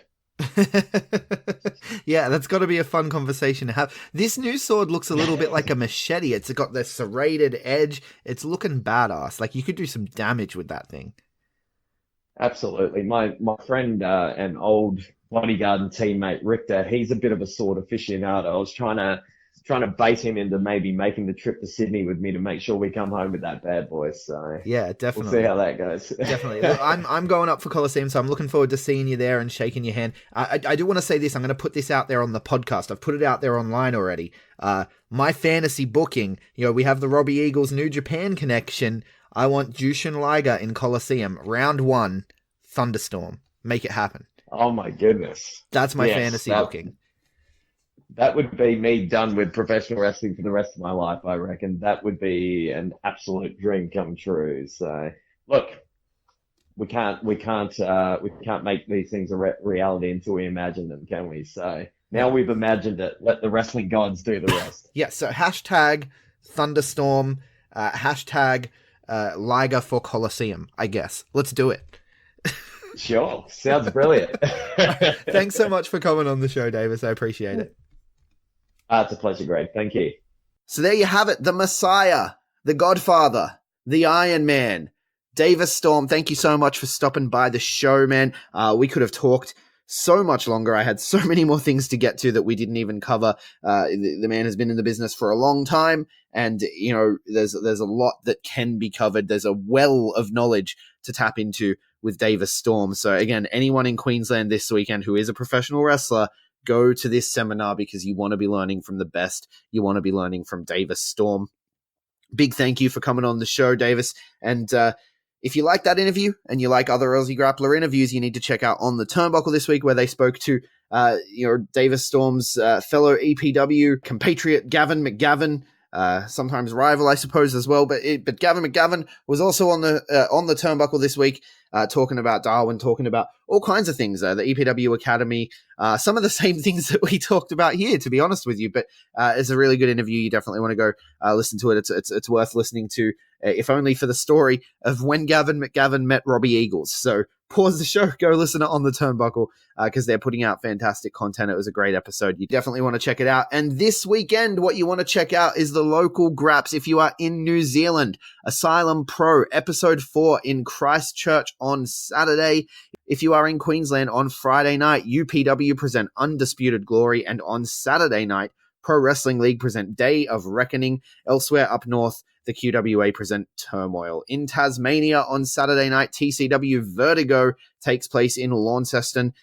Yeah, that's got to be a fun conversation to have. This new sword looks a little bit like a machete. It's got the serrated edge. It's looking badass. Like, you could do some damage with that thing. Absolutely. My friend and old bodyguard and teammate Richter, he's a bit of a sword aficionado. I was trying to bait him into maybe making the trip to Sydney with me to make sure we come home with that bad boy. So yeah, definitely. We'll see how that goes. Definitely. Look, I'm going up for Coliseum, so I'm looking forward to seeing you there and shaking your hand. I do want to say this. I'm going to put this out there on the podcast. I've put it out there online already. My fantasy booking, we have the Robbie Eagles New Japan connection. I want Jushin Liger in Coliseum, round 1, Thunderstorm. Make it happen. Oh my goodness. That's my fantasy booking. That would be me done with professional wrestling for the rest of my life, I reckon. That would be an absolute dream come true. So, look, we can't make these things a reality until we imagine them, can we? So now we've imagined it. Let the wrestling gods do the rest. Yeah. So hashtag Thunderstorm, hashtag Liger for Coliseum. I guess. Let's do it. Sure. Sounds brilliant. Thanks so much for coming on the show, Davis. I appreciate it. It's a pleasure, Greg. Thank you. So there you have it. The Messiah, the Godfather, the Iron Man, Davis Storm. Thank you so much for stopping by the show, man. We could have talked so much longer. I had so many more things to get to that we didn't even cover. The man has been in the business for a long time, and there's a lot that can be covered. There's a well of knowledge to tap into with Davis Storm. So again, anyone in Queensland this weekend who is a professional wrestler, go to this seminar because you want to be learning from the best. You want to be learning from Davis Storm. Big thank you for coming on the show, Davis. And if you like that interview and you like other Aussie Grappler interviews, you need to check out On the Turnbuckle this week, where they spoke to Davis Storm's fellow EPW compatriot Gavin McGavin, sometimes rival, I suppose, as well. But Gavin McGavin was also on the Turnbuckle this week, talking about Darwin, talking about all kinds of things, the EPW Academy, some of the same things that we talked about here, to be honest with you. But it's a really good interview. You definitely want to go listen to it. It's worth listening to, if only for the story of when Gavin McGavin met Robbie Eagles. So pause the show, go listen to On the Turnbuckle, because they're putting out fantastic content. It was a great episode. You definitely want to check it out. And this weekend, what you want to check out is the local Grapps. If you are in New Zealand, Asylum Pro, episode 4 in Christchurch on Saturday. If you are in Queensland, on Friday night, UPW present Undisputed Glory, and on Saturday night, Pro Wrestling League present Day of Reckoning. Elsewhere up north, the QWA present Turmoil. In Tasmania on Saturday night, TCW Vertigo takes place in Launceston.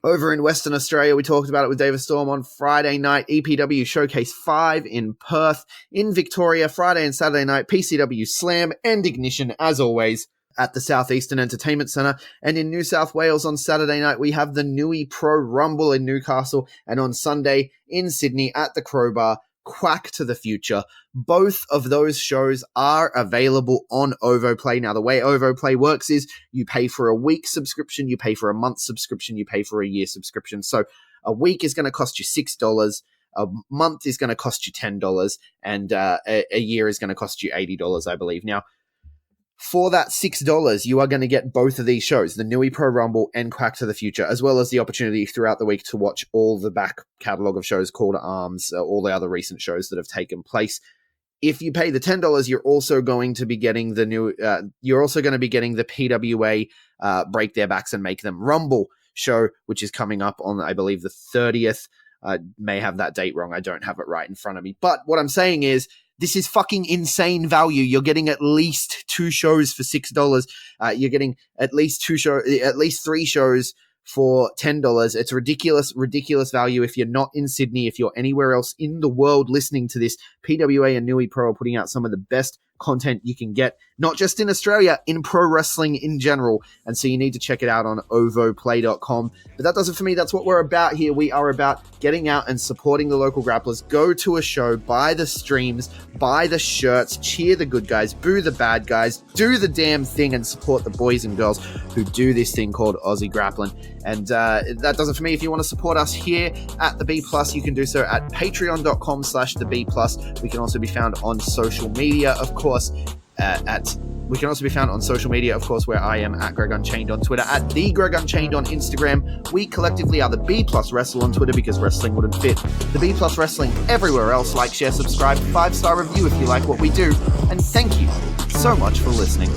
Over in Western Australia, we talked about it with Davis Storm on Friday night, EPW Showcase 5 in Perth. In Victoria, Friday and Saturday night, PCW Slam and Ignition, as always, at the Southeastern Entertainment Centre. And in New South Wales on Saturday night, we have the Nui Pro Rumble in Newcastle. And on Sunday in Sydney at the Crowbar, Quack to the Future. Both of those shows are available on OvoPlay. Now, the way OvoPlay works is you pay for a week subscription, you pay for a month subscription, you pay for a year subscription. So a week is going to cost you $6, a month is going to cost you $10, and a year is going to cost you $80, I believe. Now, for that $6, you are going to get both of these shows, the Nui Pro Rumble and Quack to the Future, as well as the opportunity throughout the week to watch all the back catalogue of shows, Call to Arms, all the other recent shows that have taken place. If you pay the $10, you're also going to be getting the PWA Break Their Backs and Make Them Rumble show, which is coming up on, I believe, the 30th. I may have that date wrong. I don't have it right in front of me. But what I'm saying is, this is fucking insane value. You're getting at least 2 shows for $6. You're getting at least 3 shows for $10. It's ridiculous value. If you're not in Sydney, if you're anywhere else in the world listening to this, PWA and Nui Pro are putting out some of the best content you can get. not just in Australia, in pro wrestling in general. And so you need to check it out on ovoplay.com. But that does it for me. That's what we're about here. We are about getting out and supporting the local grapplers. Go to a show, buy the streams, buy the shirts, cheer the good guys, boo the bad guys, do the damn thing and support the boys and girls who do this thing called Aussie Grappling. And that does it for me. If you want to support us here at the B+, you can do so at patreon.com/the B+. We can also be found on social media, of course, we can also be found on social media, of course, where I am at Greg Unchained on Twitter, at the Greg Unchained on Instagram. We collectively are the B+ Wrestle on Twitter because wrestling wouldn't fit. The B+ Wrestling everywhere else. Like, share, subscribe, 5-star review if you like what we do. And thank you so much for listening.